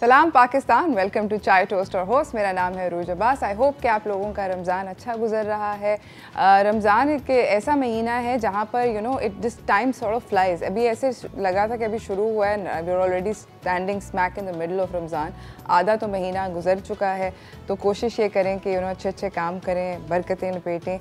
सलाम Pakistan, welcome to चाय toast और होस्ट। मेरा नाम है अरूज अब्बास। आई होप कि आप लोगों का रमज़ान अच्छा गुजर रहा है। रमज़ान एक ऐसा महीना है जहाँ पर it this time sort of flies. अभी ऐसे लगा था कि अभी शुरू हुआ है, we are already standing smack in the middle of Ramzan. आधा तो महीना गुजर चुका है, तो कोशिश ये करें कि अच्छे अच्छे काम करें, बरकतें लपेटें।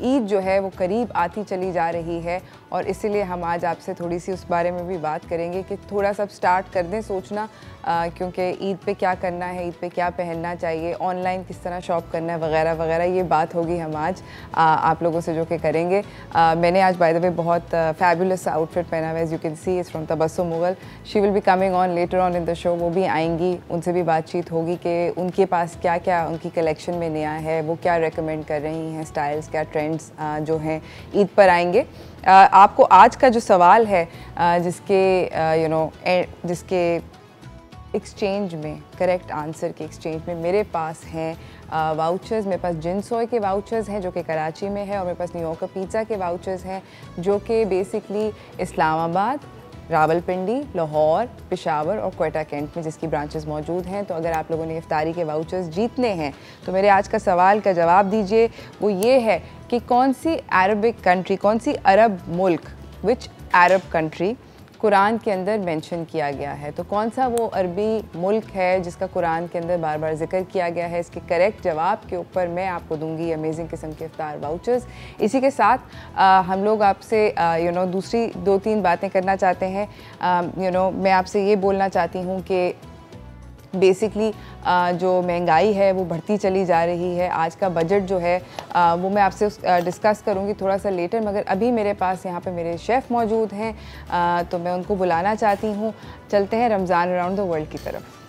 ईद जो है वो करीब आती चली जा रही है और इसीलिए हम आज आपसे थोड़ी सी उस बारे में भी बात करेंगे कि थोड़ा सा स्टार्ट कर दें सोचना, क्योंकि ईद पे क्या करना है, ईद पे क्या पहनना चाहिए, ऑनलाइन किस तरह शॉप करना है वगैरह वगैरह। ये बात होगी हम आज आप लोगों से जो कि करेंगे। मैंने आज बाय द वे बहुत फैबुलस आउटफिट पहना हुआ है, as you can C is from Tabassum Mughal. She will be coming on later on in the show. वो भी आएंगी, उनसे भी बातचीत होगी कि उनके पास क्या क्या उनकी कलेक्शन में नया है, वो क्या रिकमेंड कर रही हैं, स्टाइल्स क्या ट्रेंड्स जो हैं ईद पर आएंगे। आपको आज का जो सवाल है जिसके एक्सचेंज में, करेक्ट आंसर के एक्सचेंज में मेरे पास हैं वाउचर्स। मेरे पास जिनसोय के वाउचर्स हैं जो कि कराची में है, और मेरे पास न्यूयॉर्क पिज़्ज़ा के वाउचर्स हैं जो कि बेसिकली इस्लामाबाद, रावलपिंडी, लाहौर, पेशावर और क्वेटा कैंट में जिसकी ब्रांचेस मौजूद हैं। तो अगर आप लोगों ने इफ्तारी के वाउचर्स जीतने हैं तो मेरे आज का सवाल का जवाब दीजिए। वो ये है कि कौन सी अरबिक कंट्री, कौन सी अरब मुल्क, विच अरब कंट्री कुरान के अंदर मेंशन किया गया है। तो कौन सा वो अरबी मुल्क है जिसका कुरान के अंदर बार बार जिक्र किया गया है। इसके करेक्ट जवाब के ऊपर मैं आपको दूंगी अमेजिंग किस्म के इफ्तार वाउचर्स। इसी के साथ हम लोग आपसे दूसरी 2-3 बातें करना चाहते हैं। मैं आपसे ये बोलना चाहती हूँ कि बेसिकली जो महंगाई है वो बढ़ती चली जा रही है। आज का बजट जो है वो मैं आपसे डिस्कस करूँगी थोड़ा सा लेटर, मगर अभी मेरे पास यहाँ पे मेरे शेफ़ मौजूद हैं, तो मैं उनको बुलाना चाहती हूँ। चलते हैं रमज़ान अराउंड द वर्ल्ड की तरफ।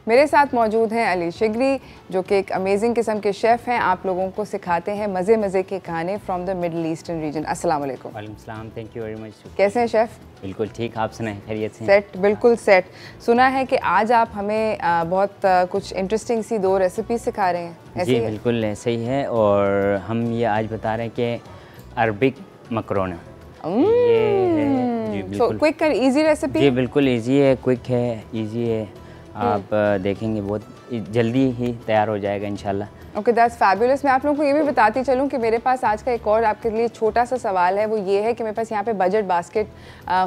मेरे साथ मौजूद हैं अली शिगरी, जो कि एक अमेजिंग किस्म के शेफ़ हैं। आप लोगों को सिखाते हैं मज़े मज़े के खाने from the middle eastern region. अस्सलाम वालेकुम। वालेकुम सलाम, थैंक यू वेरी मच। कैसे हैं शेफ़? बिल्कुल ठीक, आप सुनाएं, खैरियत से? सेट, बिल्कुल सेट। सुना है कि आज आप हमें बहुत कुछ इंटरेस्टिंग सी 2 रेसिपी सिखा रहे हैं, ऐसे जी ही? बिल्कुल ऐसे ही है, और हम ये आज बता रहे हैं कि अरबिक मकरोना ये है जी। बिल्कुल क्विक एंड इजी रेसिपी। जी बिल्कुल इजी है, क्विक है, इजी है। आप देखेंगे बहुत जल्दी ही तैयार हो जाएगा इंशाल्लाह। Okay, that's fabulous. मैं आप लोगों को ये भी बताती चलूँ कि मेरे पास आज का एक और आपके लिए छोटा सा सवाल है। वो ये है कि मेरे पास यहाँ पे बजट बास्केट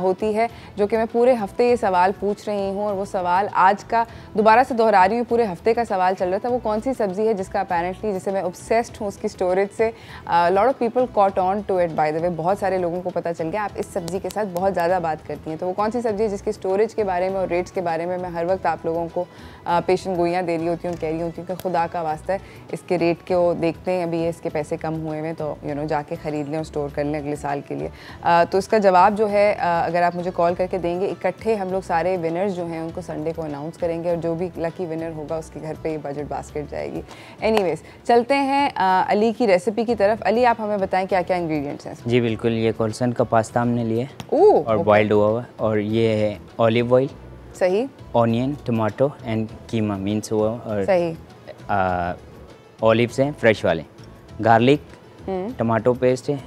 होती है, जो कि मैं पूरे हफ्ते ये सवाल पूछ रही हूँ, और वो सवाल आज का दोबारा से दोहरा रही हूँ। पूरे हफ्ते का सवाल चल रहा था, वो कौन सी सब्ज़ी है जिसका अपेरेंटली, जिसे मैं ऑब्सेस्ड हूँ उसकी स्टोरेज से। Lot of people caught on to it by the way. बहुत सारे लोगों को पता चल गया आप इस सब्ज़ी के साथ बहुत ज़्यादा बात करती हैं। तो वो कौन सी सब्ज़ी है जिसकी स्टोरेज के बारे में और रेट्स के बारे में मैं हर वक्त आप लोगों को पेशन गोइयाँ दे रही होती हूँ, कह रही होती हूँ कि खुदा का वास्ता है इसके रेट को देखते हैं, अभी इसके पैसे कम हुए हैं तो जाके ख़रीद लें और स्टोर कर लें अगले साल के लिए। तो इसका जवाब जो है अगर आप मुझे कॉल करके देंगे, इकट्ठे हम लोग सारे विनर्स जो हैं उनको संडे को अनाउंस करेंगे, और जो भी लकी विनर होगा उसके घर पे ये बजट बास्केट जाएगी। एनीवेज, चलते हैं अली की रेसिपी की तरफ। अली, आप हमें बताएं क्या क्या इंग्रेडिएंट्स हैं? जी बिल्कुल, ये कोलसन का पास्ता हमने लिया और ओके। बॉइल्ड हुआ हुआ, और ये है ऑलिव ऑयल, सही, onion, tomato and keema means हुआ, और सही, ऑलिव्स हैं फ्रेश वाले, गार्लिक, टमाटो पेस्ट है,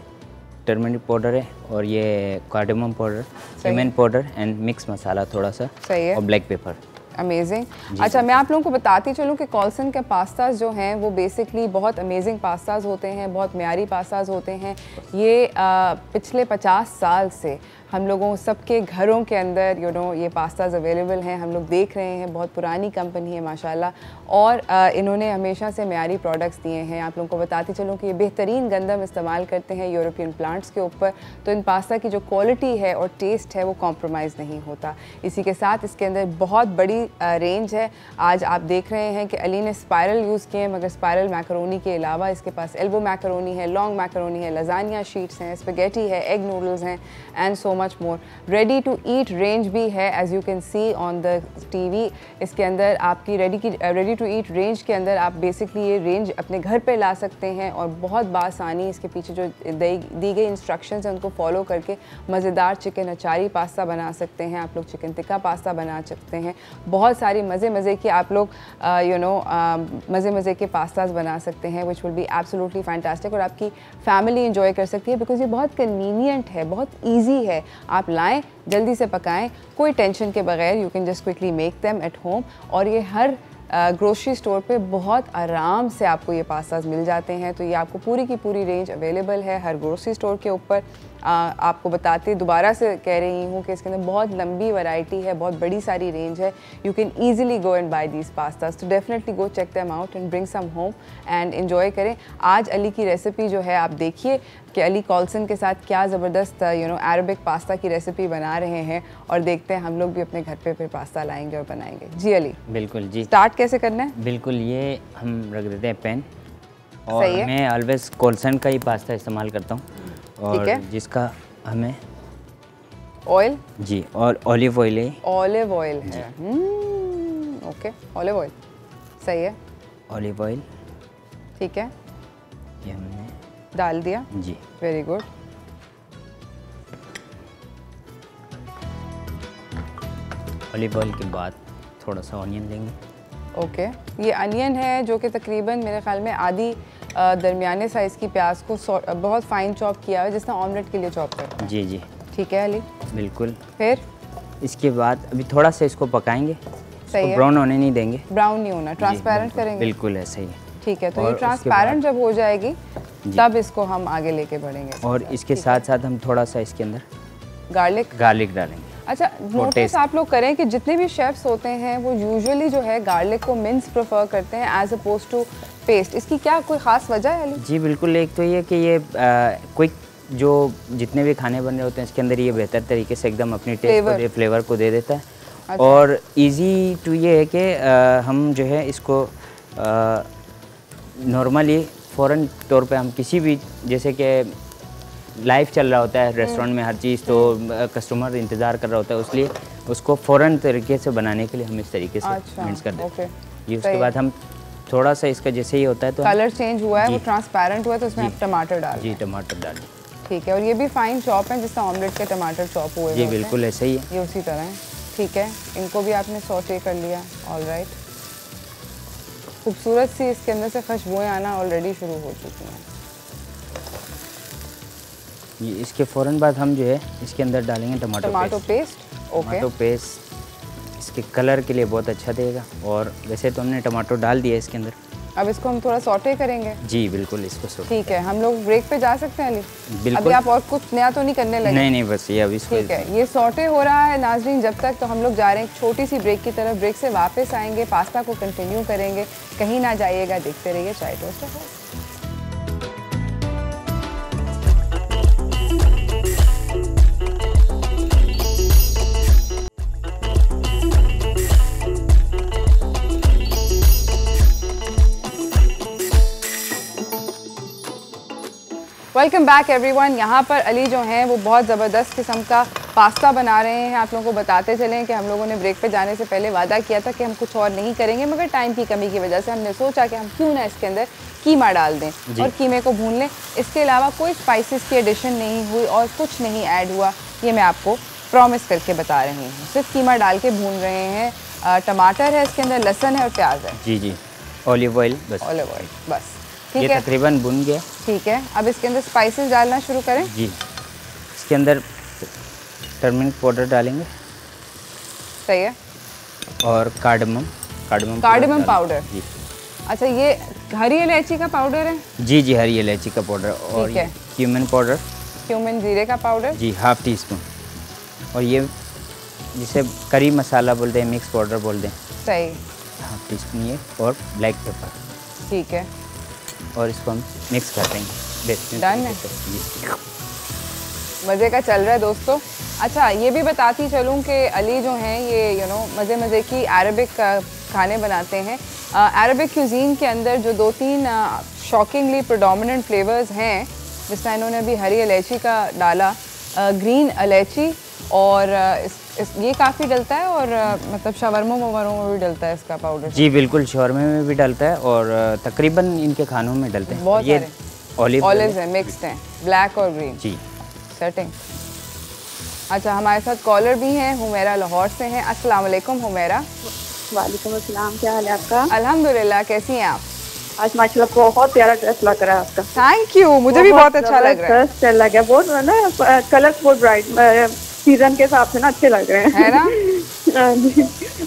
टर्मरिक पाउडर है, और ये cardamom powder, lemon powder and mix masala थोड़ा सा, सही है, और ब्लैक पेपर। अमेजिंग। अच्छा, मैं आप लोगों को बताती चलूँ कि कॉल्सन के पास्ताज जो हैं वो बेसिकली बहुत अमेजिंग पास्ताज होते हैं, बहुत म्यारी पास्ताज होते हैं। ये पिछले 50 साल से हम लोगों सबके घरों के अंदर ये पास्ताज अवेलेबल हैं। हम लोग देख रहे हैं, बहुत पुरानी कंपनी है माशाल्लाह, और इन्होंने हमेशा से म्यारी प्रोडक्ट्स दिए हैं। आप लोगों को बताती चलूँ कि ये बेहतरीन गंदम इस्तेमाल करते हैं यूरोपियन प्लांट्स के ऊपर, तो इन पास्ता की जो क्वालिटी है और टेस्ट है वो कॉम्प्रोमाइज़ नहीं होता। इसी के साथ इसके अंदर बहुत बड़ी रेंज है। आज आप देख रहे हैं कि अली ने स्पायरल यूज़ किए, मगर स्पायरल मैकरोनी के अलावा इसके पास एल्बो मैकरोनी है, लॉन्ग मैकरोनी है, लजानिया शीट्स हैं, स्पेगेटी है, एग नूडल्स हैं, and so much more. Ready to eat range भी है, as you can see on the TV. इसके अंदर आपकी रेडी टू ईट रेंज के अंदर आप बेसिकली ये रेंज अपने घर पे ला सकते हैं और बहुत बासानी इसके पीछे जो दी गई इंस्ट्रक्शंस हैं उनको फॉलो करके मज़ेदार चिकन अचारी पास्ता बना सकते हैं। आप लोग चिकन टिक्का पास्ता बना सकते हैं। बहुत सारी मज़े के आप लोग मज़े के पास्ताज बना सकते हैं, which will be absolutely fantastic, और आपकी फैमिली इंजॉय कर सकती है बिकॉज ये बहुत कन्वीनियंट है, बहुत ईजी है। आप लाएँ, जल्दी से पकाएं, कोई टेंशन के बगैर, you can just quickly make them at home. और ये हर ग्रोसरी स्टोर पे बहुत आराम से आपको ये पास्ताज मिल जाते हैं। तो ये आपको पूरी की पूरी रेंज अवेलेबल है हर ग्रोसरी स्टोर के ऊपर। आपको बताते दोबारा से कह रही हूँ कि इसके अंदर बहुत लंबी वैरायटी है, बहुत बड़ी सारी रेंज है। You can easily go and buy these pastas, तो definitely go check them out and bring some home and enjoy करें। आज अली की रेसिपी जो है आप देखिए कि अली कॉल्सन के साथ क्या ज़बरदस्त अरबिक पास्ता की रेसिपी बना रहे हैं, और देखते हैं हम लोग भी अपने घर पे फिर पास्ता लाएंगे और बनाएंगे। जी अली, बिल्कुल जी। स्टार्ट कैसे करना है? बिल्कुल, ये हम रख देते हैं पैन, और मैं ऑलवेज कॉल्सन का ही पास्ता इस्तेमाल करता हूँ, और जिसका हमें ऑयल जी, और ऑलिव ऑयल है। ऑलिव ऑयल है, ओके, ऑलिव ऑयल सही है। ऑलिव ऑयल ठीक है, ये हमने डाल दिया जी, वेरी गुड। ऑलिव ऑयल के बाद थोड़ा सा ऑनियन लेंगे। ओके, ये अनियन है जो कि तकरीबन मेरे ख्याल में आधी दरमियाने साइज़ की प्याज को बहुत फाइन चॉप किया है, जिसने ऑमलेट के लिए चॉप करता है। जी जी, ठीक है अली, बिल्कुल। फिर इसके बाद अभी थोड़ा सा इसको पकाएंगे, सही है, ब्राउन होने नहीं देंगे, ब्राउन नहीं होना, ट्रांसपेरेंट करेंगे। बिल्कुल ऐसा ही है। ठीक है, तो ये ट्रांसपेरेंट जब हो जाएगी तब इसको हम आगे लेके बढ़ेंगे। और इसके साथ साथ हम थोड़ा सा इसके अंदर गार्लिक डालेंगे। अच्छा, नोटिस आप लोग करें कि जितने भी शेफ्स होते हैं वो यूजुअली जो है गार्लिक को मिन्स प्रेफर करते हैं एज अपोज टू पेस्ट। इसकी क्या कोई ख़ास वजह है अली? जी बिल्कुल, एक तो ये कि ये क्विक जो जितने भी खाने बन रहे होते हैं इसके अंदर ये बेहतर तरीके से एकदम अपनी टेस्ट फ्लेवर को दे देता है। अच्छा। और इजी टू ये है कि हम जो है इसको नॉर्मली फ़ौरन तौर पे हम किसी भी, जैसे कि लाइव चल रहा होता है रेस्टोरेंट में हर चीज़, तो कस्टमर इंतज़ार कर रहा होता है, इसलिए उसको फ़ौरन तरीके से बनाने के लिए हम इस तरीके से मिक्स कर देते हैं। ये उसके बाद हम थोड़ा सा इसका जैसे ही होता है तो कलर चेंज हुआ है, वो ट्रांसपेरेंट हुआ है, तो उसमें आप टमाटर डाल जी, टमाटर डाल। ठीक है, और ये भी फाइन चॉप है जिससे ऑमलेट के टमाटर चॉप हुए जी बिल्कुल ऐसे ही है, ये उसी तरह है। ठीक है, इनको भी आपने सौटे कर लिया। ऑलराइट, खूबसूरत सी इसके अंदर से खुशबुएं आना ऑलरेडी शुरू हो चुकी हैं। ये इसके फ़ौरन बाद हम जो है इसके अंदर डालेंगे tomato paste. Okay, tomato paste इसके कलर के लिए बहुत अच्छा देगा, और वैसे तो हमने टमाटो डाल दिया इसके अंदर। अब इसको हम थोड़ा सौटे करेंगे। जी बिल्कुल, इसको सौटे। ठीक है, हम लोग ब्रेक पे जा सकते हैं अली? बिल्कुल। अभी आप और कुछ नया तो नहीं करने लगे? नहीं, बस ये अभी इसको। ठीक है, ये सौटे हो रहा है नाजरीन जब तक, तो हम लोग जा रहे हैं एक छोटी सी ब्रेक की तरफ। ब्रेक से वापस आएंगे, पास्ता को कंटिन्यू करेंगे, कहीं ना जाइएगा, देखते रहिए चाय टोस्ट। Welcome back everyone. यहाँ पर अली जो हैं वो बहुत ज़बरदस्त किस्म का पास्ता बना रहे हैं। आप लोगों को बताते चलें कि हम लोगों ने ब्रेक पे जाने से पहले वादा किया था कि हम कुछ और नहीं करेंगे, मगर टाइम की कमी की वजह से हमने सोचा कि हम क्यों ना इसके अंदर कीमा डाल दें और कीमे को भून लें। इसके अलावा कोई स्पाइसेस की एडिशन नहीं हुई और कुछ नहीं ऐड हुआ, ये मैं आपको प्रॉमिस करके बता रही हूँ। सिर्फ कीमा डाल के भून रहे हैं। टमाटर है इसके अंदर, लहसुन है और प्याज है। जी, ऑलिव ऑयल बस। ऑलिव ऑयल बस, ठीक है, तकरीबन भुन गया। ठीक है, अब इसके अंदर स्पाइसेस डालना शुरू करें। जी, इसके अंदर टर्मरिक पाउडर डालेंगे। सही है, और कार्डमम पाउडर। जी, अच्छा, ये हरी इलायची का पाउडर है? जी, हरी इलायची का पाउडर। और ये क्यूमिन पाउडर, क्यूमिन जीरे का पाउडर जी, ½ टीस्पून। और ये जिसे करी मसाला बोलते हैं, मिक्स पाउडर बोलते हैं। सही, ½ टीस्पून ये, और ब्लैक पेपर। ठीक है, और इसको हम मिक्स कर देंगे। डन है, मज़े का चल रहा है दोस्तों। अच्छा, ये भी बताती चलूँ कि अली जो हैं ये मज़े की अरबिक खाने बनाते हैं। अरबिक क्यूजीन के अंदर जो 2-3 शॉकिंगली प्रेडोमिनेंट फ्लेवर्स हैं, जिसमें इन्होंने अभी हरी इलायची का डाला, ग्रीन इलायची और ये काफ़ी डलता है और मतलब शवरमा ववरमा में भी डलता है इसका पाउडर? जी बिल्कुल, शवरमा में भी डलता है और तकरीबन इनके खानों में डलते हैं। बहुत ये ऑलिव्स हैं, मिक्स्ड हैं, ब्लैक और ग्रीन। जी सेटिंग। अच्छा, हमारे साथ कॉलर भी हैं, हुमैरा लाहौर से हैं। अस्सलाम वालेकुम हुमैरा। वालेकुम अस्सलाम, क्या हाल है आपका? अल्हम्दुलिल्लाह, कैसी हैं आप? आज माशाल्लाह बहुत प्यारा ड्रेस लग रहा है आपका। थैंक यू, मुझे भी बहुत अच्छा लग रहा है। ड्रेस लग गया, बहुत ना कलर्स बहुत ब्राइट, सीजन के हिसाब से ना अच्छे लग रहे हैं, है ना?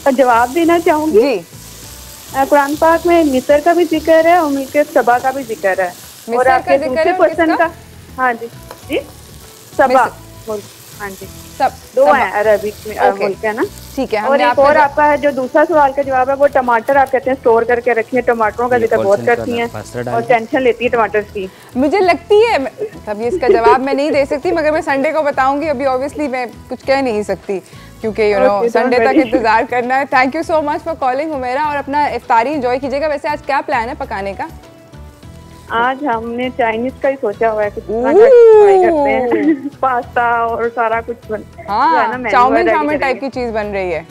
और जवाब देना चाहूंगी जी। कुरान पाक में मिस्र का भी जिक्र है और मिल्क सबा का भी जिक्र है, और आपके दूसरे पर्सन का। हाँ जी जी, सबा, हाँ जी, सब दो हैं अरबिक मुल्क है ना। ठीक है। और एक और आपका है जो दूसरा सवाल का जवाब है, वो टमाटर आप कहते हैं स्टोर करके रखिए, टमाटरों का जिक्र बहुत करती हैं और टेंशन लेती है टमाटर की। मुझे लगती है, तब ये इसका जवाब मैं नहीं दे सकती, मगर मैं संडे को बताऊंगी। अभी ऑब्वियसली मैं कुछ कह नहीं सकती क्योंकि यू नो संडे तक इंतजार करना है। Thank you so much for calling Humaira, और अपना इफ्तारी एंजॉय कीजिएगा। वैसे आज क्या प्लान है पकाने का? आज हमने चाइनीज का ही सोचा हुआ है, कुछ ट्राई करते हैं, पास्ता और सारा कुछ हाँ, चाउमीन टाइप की चीज बन रही है।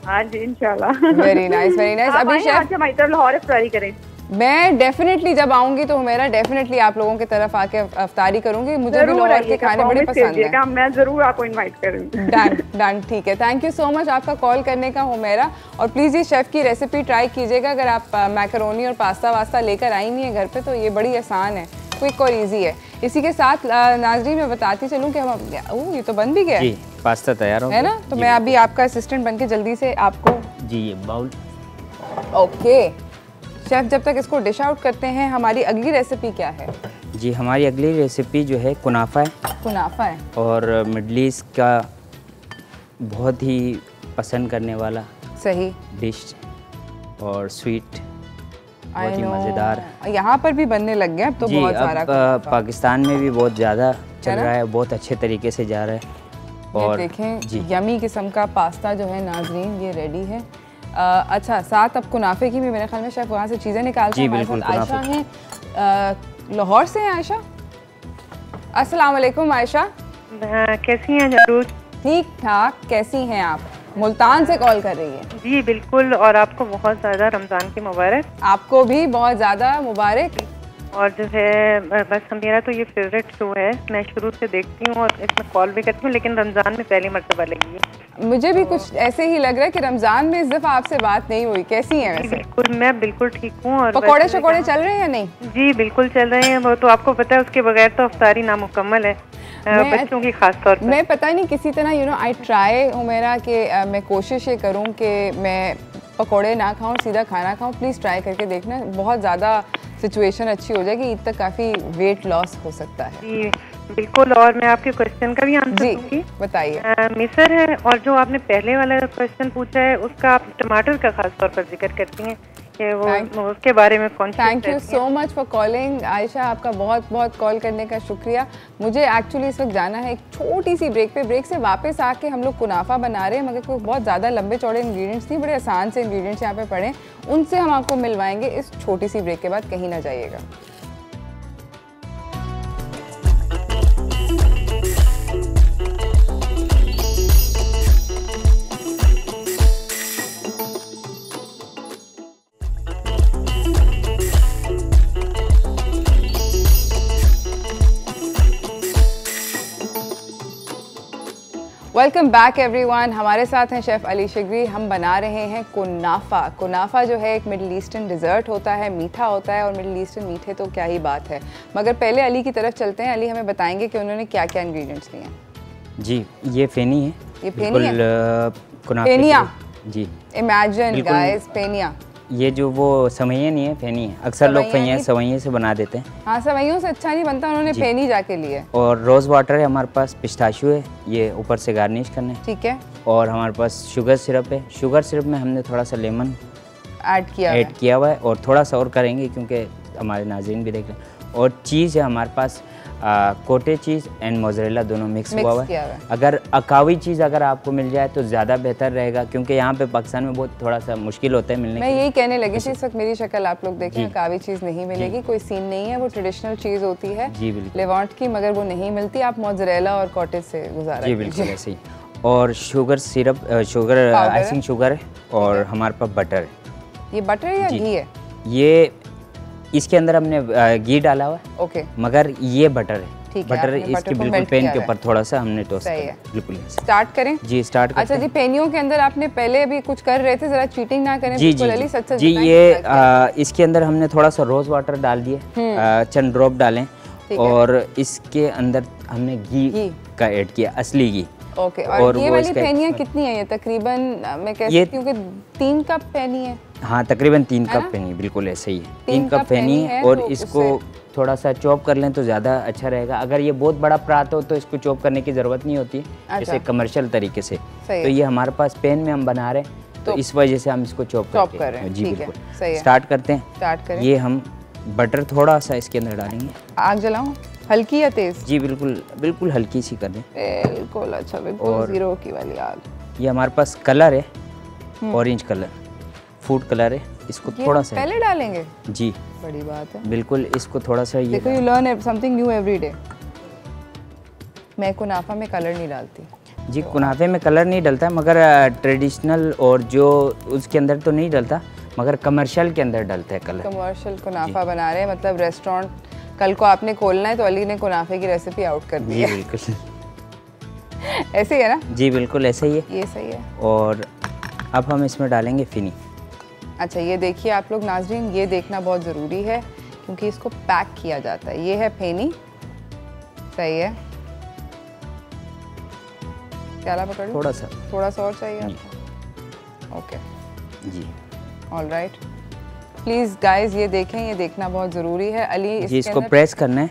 हाँ जी इंशाल्लाह। Very nice, very nice. अभी शेफ हमारी तरफ लाहौर इफ्तारी करें। मैं डेफिनेटली जब आऊंगी तो मेरा डेफिनेटली आप लोगों की तरफ आके इफ्तारी करूंगी। मुझे भी लाहौर के खाने बड़े पसंद हैं। मैं जरूर आपको इनवाइट करूंगी। डन डन, ठीक है। थैंक यू सो मच आपका कॉल करने का हुमैरा, और प्लीज़ ये शेफ़ की रेसिपी ट्राई कीजिएगा। अगर आप मैकरोनी और पास्ता वास्ता लेकर आई नहीं है घर पे तो ये बड़ी आसान है, क्विक और ईजी है। इसी के साथ नाजरीन मैं बताती चलूँ कि हम ये तो बन भी गया जी, पास्ता तैयार हो गया है ना। तो मैं अभी आपका असिस्टेंट बन के जल्दी से आपको जी ये बाउल। ओके शेफ़, जब तक इसको डिश आउट करते हैं, हमारी अगली रेसिपी क्या है? जी हमारी अगली रेसिपी जो है कुनाफा है। कुनाफा है, और मिडल ईस्ट का बहुत ही पसंद करने वाला सही डिश और स्वीट, बहुत ही मज़ेदार। यहाँ पर भी बनने लग गया अब तो। जी, बहुत सारा पाकिस्तान में भी बहुत ज़्यादा चल रहा है, बहुत अच्छे तरीके से जा रहा है। और देखें यमी किस्म का पास्ता जो है नाजरीन, ये रेडी है। अच्छा, साथ अब कुनाफे की भी मेरे ख्याल में शेफ वहाँ से चीज़ें निकालते हैं। हमारे साथ आयशा हैं, लाहौर से हैं आयशा। अस्सलाम वालेकुम आयशा। कैसी हैं जरूर? ठीक ठाक, कैसी हैं आप? मुल्तान से कॉल कर रही है। जी बिल्कुल, और आपको बहुत ज़्यादा रमज़ान की मुबारक। आपको भी बहुत ज़्यादा मुबारक। और जो है बस मेरा तो ये फेवरेट शो है, मैं शुरू से देखती हूँ और इसमें कॉल भी करती हूँ, लेकिन रमज़ान में पहली मर्तबा लगी है। मुझे भी कुछ ऐसे ही लग रहा है कि रमज़ान में इस दफ़ा आपसे बात नहीं हुई। कैसी हैं वैसे? बिल्कुल, मैं बिल्कुल ठीक हूँ। और पकौड़े शकोड़े चल रहे हैं या नहीं? जी बिल्कुल चल रहे हैं, वो तो आपको पता है, उसके बगैर तो अफ्तारी नामुकम्मल है बच्चों की खास तौर पर। मैं पता नहीं किसी तरह आई ट्राई हुमैरा के मैं कोशिश ये करूँ कि मैं पकौड़े ना खाऊं, सीधा खाना खाऊं। प्लीज़ ट्राई करके देखना, बहुत ज़्यादा सिचुएशन अच्छी हो जाएगी। ईद तक काफ़ी वेट लॉस हो सकता है। जी बिल्कुल, और मैं आपके क्वेश्चन का भी आंसर दूंगी। बताइए। मिसर है, और जो आपने पहले वाला क्वेश्चन पूछा है उसका आप टमाटर का खास तौर पर जिक्र करती हैं कि वो उसके बारे में कौन। Thank you so much for calling Ayesha, आपका बहुत बहुत कॉल करने का शुक्रिया। मुझे एक्चुअली इस वक्त जाना है एक छोटी सी ब्रेक पे। ब्रेक से वापस आके हम लोग कुनाफा बना रहे हैं, मगर कोई बहुत ज़्यादा लंबे चौड़े इंग्रेडिएंट्स नहीं, बड़े आसान से इंग्रेडिएंट्स यहाँ पे पड़े, उनसे हम आपको मिलवाएंगे इस छोटी सी ब्रेक के बाद। कहीं ना जाइएगा। Welcome back everyone. हमारे साथ हैं शेफ़ अली शिगरी। हम बना रहे हैं कुनाफा। कुनाफा जो है एक मिडिल ईस्टर्न डिज़र्ट होता है, मीठा होता है, और मिडिल ईस्टर्न मीठे तो क्या ही बात है। मगर पहले अली की तरफ चलते हैं। अली हमें बताएंगे कि उन्होंने क्या क्या इंग्रेडिएंट्स लिए हैं। जी ये फेनी है। ये फेनी है? कुनाफे फेनिया जी, इमेजिन गाइस, फेनिया। ये जो वो सवैयाँ नहीं है, फेनी है। अक्सर लोग सवैयाँ से बना देते हैं। हाँ, सवैयों से अच्छा नहीं बनता, उन्होंने फेनी जाके लिए। और रोज़ वाटर है हमारे पास, पिस्ताशियो है, ये ऊपर से गार्निश करना है। ठीक है। और हमारे पास शुगर सिरप है। शुगर सिरप में हमने थोड़ा सा लेमन ऐड किया हुआ है, और थोड़ा सा और करेंगे क्योंकि हमारे नाज़रीन भी देख रहे हैं। और चीज़ है हमारे पास कोटेज चीज़ एंड मोज़रेला दोनों मिक्स हुआ हुआ किया है। हुआ है। अगर अकावी चीज़ अगर आपको मिल जाए तो ज़्यादा बेहतर रहेगा, क्योंकि यहाँ पे पाकिस्तान में बहुत थोड़ा सा मुश्किल होता है मिलने मैं के यही कहने लगी थी, इस वक्त मेरी शक्ल आप लोग देखें, जी। अकावी चीज़ नहीं मिलेगी, कोई सीन नहीं है, वो ट्रेडिशनल चीज़ होती है जी बिल्कुल। लेवांट की, मगर वो नहीं मिलती। आप मोज़रेला और कॉटेज से गुजारा जी बिल्कुल ऐसे ही। और sugar syrup, sugar icing sugar है, और हमारे पास बटर है। ये बटर है या जी। घी है? ये इसके अंदर हमने घी डाला हुआ है, ओके, मगर ये बटर है। ठीक है, बटर आपने इसकी बटर को बिल्कुल मेल्ट पेन किया के है। ऊपर थोड़ा सा हमने टोस्ट सही किया है। बिल्कुल ऐसे। स्टार्ट करें? जी स्टार्ट करते अच्छा जी, पेनियों के अंदर आपने पहले अभी कुछ कर रहे थे, जरा चीटिंग ना करें। जी बिल्कुल जी अली, सच सच जी बताएं ये क्या किया? इसके अंदर हमने थोड़ा सा रोज़ वाटर डाल दिए, चंद ड्रॉप डालें, ठीक है। और इसके अंदर हमने घी घी। का ऐड किया, असली घी। ओके, और ये वो वाली इसका- पेनियाँ कितनी है? ये तकरीबन मैं कह ये- सकती हूँ कि 3 कप पेनी है। हाँ तकरीबन 3 है कप ना? पेनी, बिल्कुल ऐसे ही है। 3 3 कप कप पेनी पेनी है, है, और तो इसको उससे- थोड़ा सा चॉप कर लें तो ज़्यादा अच्छा रहेगा। अगर ये बहुत बड़ा परात हो तो इसको चॉप करने की ज़रूरत नहीं होती, अच्छा। जैसे कमर्शियल तरीके से। सही तो है। ये हमारे पास पैन में हम बना रहे हैं, तो इस वजह से हम इसको चॉप कर रहे हैं, जी ठीक है, बिल्कुल। सही है। स्टार्ट करते हैं। स्टार्ट करें। ये हम बटर थोड़ा सा इसके अंदर डालेंगे। आग जलाऊं, हल्की या तेज? जी बिल्कुल बिल्कुल हल्की सी कर दें। बिल्कुल, अच्छा, बिल्कुल और- जीरो की वाली आग। ये हमारे पास कलर है, ऑरेंज कलर, फूड कलर है, इसको ये थोड़ा हम सा पहले डालेंगे? जी बड़ी बात है। बिल्कुल, इसको थोड़ा सा ये देखो, you learn something new every day. मैं कुनाफा में कलर नहीं डालती। जी कुनाफे में कलर नहीं डलता, मगर ट्रेडिशनल और जो उसके अंदर तो नहीं डलता, मगर कमर्शियल के अंदर डलता है कलर। कमर्शियल कुनाफा बना रहे हैं, मतलब रेस्टोरेंट कल को आपने खोलना है तो अली ने कुनाफे की रेसिपी आउट कर दी जी है। बिल्कुल ऐसे ही है ना? जी बिल्कुल ऐसे ही है। ये सही है। और अब हम इसमें डालेंगे फिनी। अच्छा, ये देखिए आप लोग नाज़रीन, ये देखना बहुत ज़रूरी है क्योंकि इसको पैक किया जाता है। ये है फेनी, सही है। प्याला पकड़ लो, थोड़ा सा और चाहिए आपको? ओके जी ऑल राइट। प्लीज़ गाइस, ये देखें, ये देखना बहुत ज़रूरी है। अली जी इसको प्रेस करना है,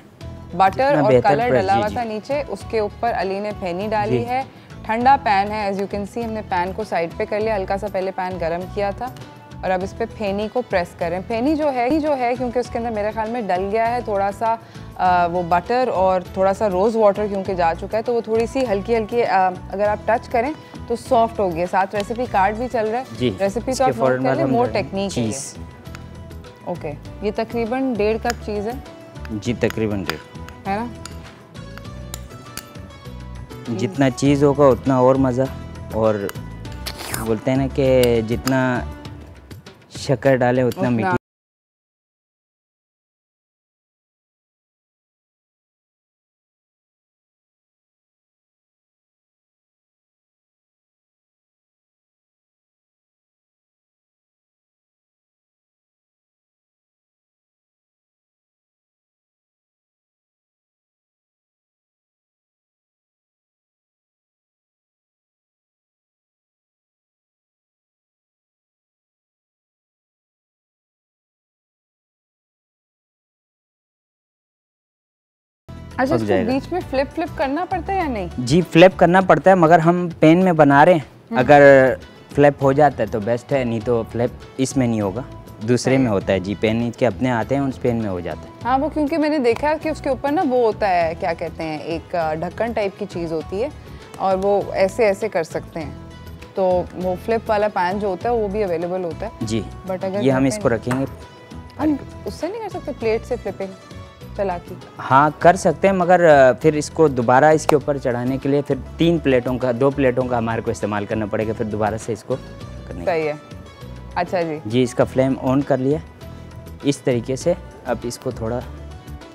बटर जितना और बेहतर कलर प्रेस, डला जी, हुआ जी। था नीचे, उसके ऊपर अली ने फेनी डाली जी। है। ठंडा पैन है, एज यू कैन सी, हमने पैन को साइड पे कर लिया, हल्का सा पहले पैन गरम किया था, और अब इस पे फेनी को प्रेस करें। फेनी जो है क्योंकि उसके अंदर मेरे ख्याल में डल गया है थोड़ा सा वो बटर और थोड़ा सा रोज़ वाटर क्योंकि जा चुका है, तो वो थोड़ी सी हल्की हल्की अगर आप टच करें तो सॉफ्ट हो गया। साथ रेसिपी कार्ड भी चल रहा है, जी रेसिपी तो इसके आप नोट फौरन कर बाद लें, हम मोर डालेंगे टेक्निक है ये। चीज़। ओके, ये तकरीबन 1.5 कप चीज़ है जी तकरीबन 1.5। है ना? जितना चीज़ होगा उतना और मज़ा, और बोलते हैं ना कि जितना शक्कर डाले उतना मीठी। अच्छा, पक इसको जाएगा। बीच में फ्लिप करना पड़ता है या नहीं? जी फ्लैप करना पड़ता है, मगर हम पेन में बना रहे हैं, अगर फ्लैप हो जाता है तो बेस्ट है, नहीं तो फ्लैप इसमें नहीं होगा, दूसरे में होता है। जी पेन के अपने आते हैं, उस पेन में हो जाता है। हाँ, वो क्योंकि मैंने देखा कि उसके ऊपर ना वो होता है, क्या कहते हैं, एक ढक्कन टाइप की चीज़ होती है, और वो ऐसे ऐसे कर सकते हैं, तो वो फ्लिप वाला पैन जो होता है वो भी अवेलेबल होता है। जी बट अगर ये हम घर इसको पे- रखेंगे। हम उससे नहीं कर सकते प्लेट से फ्लिपिंग चला के? हाँ कर सकते हैं, मगर फिर इसको दोबारा इसके ऊपर चढ़ाने के लिए फिर 2 प्लेटों का हमारे को इस्तेमाल करना पड़ेगा, फिर दोबारा से इसको करने। सही है। अच्छा जी, जी इसका फ्लेम ऑन कर लिया इस तरीके से। अब इसको थोड़ा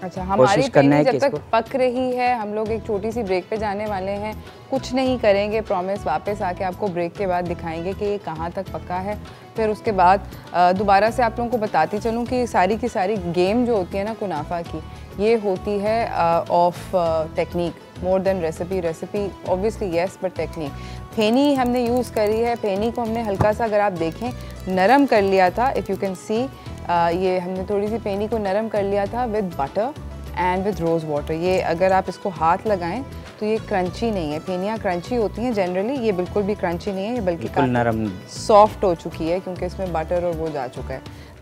अच्छा, हमारी कोशिश करना पेनी है कि जब तक इसको- पक रही है, हम लोग एक छोटी सी ब्रेक पे जाने वाले हैं, कुछ नहीं करेंगे, प्रॉमिस। वापस आके आपको ब्रेक के बाद दिखाएंगे कि ये कहाँ तक पका है। फिर उसके बाद दोबारा से आप लोगों को बताती चलूँ कि सारी की सारी गेम जो होती है ना कुनाफा की, ये होती है of technique more than recipe. Recipe obviously yes, but technique. फेनी हमने यूज़ करी है, फेनी को हमने हल्का सा, अगर आप देखें, नरम कर लिया था, इफ़ यू कैन सी। ये हमने थोड़ी सी पेनी को नरम कर लिया था with butter and with rose water. ये अगर आप इसको हाथ लगाएं तो ये क्रंची नहीं है। पेनियाँ क्रंची होती हैं जनरली, ये बिल्कुल भी क्रंची नहीं है, ये बल्कि बिल्कुल नरम। सॉफ्ट हो चुकी है क्योंकि इसमें बटर और वो जा चुका है।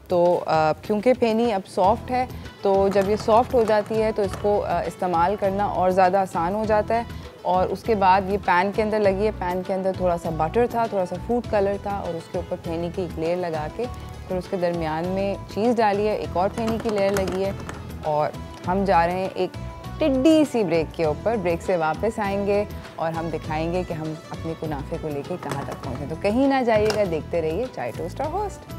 तो क्योंकि पेनी अब सॉफ्ट है तो जब ये सॉफ्ट हो जाती है तो इसको इस्तेमाल करना और ज़्यादा आसान हो जाता है। और उसके बाद ये पैन के अंदर लगी है, पैन के अंदर थोड़ा सा बटर था, थोड़ा सा फूड कलर था, और उसके ऊपर फेनी की एक लेयर लगा के फिर उसके दरमियान में चीज़ डाली है, एक और फेनी की लेयर लगी है। और हम जा रहे हैं एक टिड्डी सी ब्रेक के ऊपर। ब्रेक से वापस आएंगे और हम दिखाएंगे कि हम अपने कुनाफे को लेके कहाँ तक पहुँचे। तो कहीं ना जाइएगा, देखते रहिए चाय टोस्ट और होस्ट।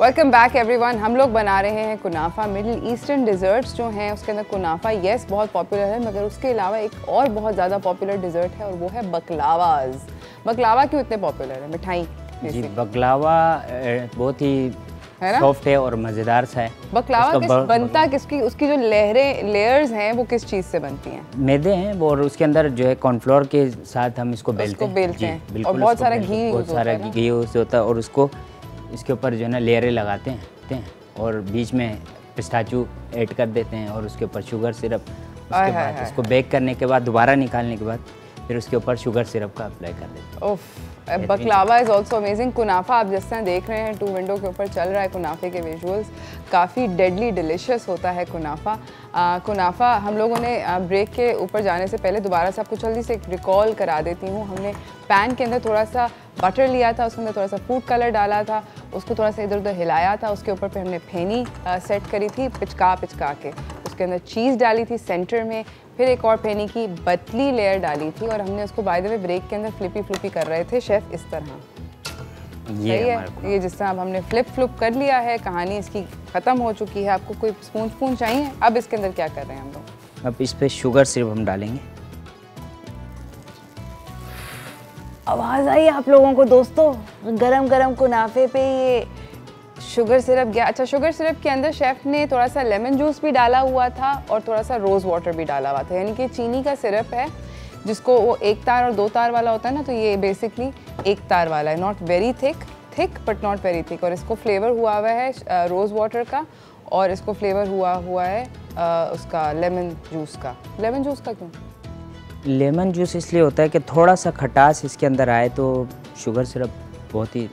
Welcome back everyone. हम लोग बना रहे हैं कुनाफा। मिडिल ईस्टर्न डिज़र्ट्स जो हैं उसके अंदर कुनाफा येस बहुत पॉपुलर है, मगर उसके अलावा एक और बहुत ज़्यादा पॉपुलर डिज़र्ट है और वो है बकलावाज। बकलावा क्यों इतने पॉपुलर है? मिठाई जी, बकलावा बहुत ही सॉफ्ट है और मज़ेदार सा है। बकलावा बनता किसकी, उसकी जो लेयर्स हैं वो किस चीज़ से बनती हैं? मैदे हैं और उसके अंदर जो है कॉर्नफ्लोर के साथ हम इसको बेलते हैं और बहुत सारा घी यूज़ होता है और उसको इसके ऊपर जो है ना लेयरें लगाते हैं और बीच में पिस्ताचू ऐड कर देते हैं और उसके ऊपर शुगर सिरप। उसके बाद इसको बेक करने के बाद दोबारा निकालने के बाद फिर उसके ऊपर शुगर सिरप का अप्लाई कर देते हैं। ओफ, बकलावा इज़ ऑल्सो अमेजिंग। कुनाफा आप जिस तरह देख रहे हैं, 2 विंडो के ऊपर चल रहा है कुनाफे के विजुअल्स। काफ़ी डेडली डिलिशियस होता है कुनाफा। कुनाफा हम लोगों ने ब्रेक के ऊपर जाने से पहले दोबारा से आपको जल्दी से एक रिकॉल करा देती हूँ। हमने पैन के अंदर थोड़ा सा बटर लिया था, उसके अंदर थोड़ा सा फूड कलर डाला था, उसको थोड़ा सा इधर उधर हिलाया था। उसके ऊपर फिर हमने फेनी सेट करी थी पिचका के। उसके अंदर चीज़ डाली थी सेंटर में, फिर एक और फेनी की पतली लेयर डाली थी और हमने उसको बाय द वे ब्रेक के अंदर फ्लिपी कर रहे थे शेफ़ इस तरह। ये जिस तरह अब हमने फ्लिप कर लिया है, कहानी इसकी ख़त्म हो चुकी है। आपको कोई स्पून चाहिए? अब इसके अंदर क्या कर रहे हैं हम लोग? अब इस पर शुगर सिरप हम डालेंगे। आवाज़ आई आप लोगों को दोस्तों? गरम गरम कुनाफे पे ये शुगर सिरप गया। अच्छा, शुगर सिरप के अंदर शेफ़ ने थोड़ा सा लेमन जूस भी डाला हुआ था और थोड़ा सा रोज़ वाटर भी डाला हुआ था, यानी कि चीनी का सिरप है जिसको वो 1 तार और 2 तार वाला होता है ना, तो ये बेसिकली 1 तार वाला है। Not very thick but not very thick. और इसको फ्लेवर हुआ है रोज़ वाटर का और इसको फ्लेवर हुआ है उसका लेमन जूस का। लेमन जूस का क्यों? लेमन जूस इसलिए होता है कि थोड़ा सा खटास इसके अंदर आए तो शुगर सिरप बहुत ही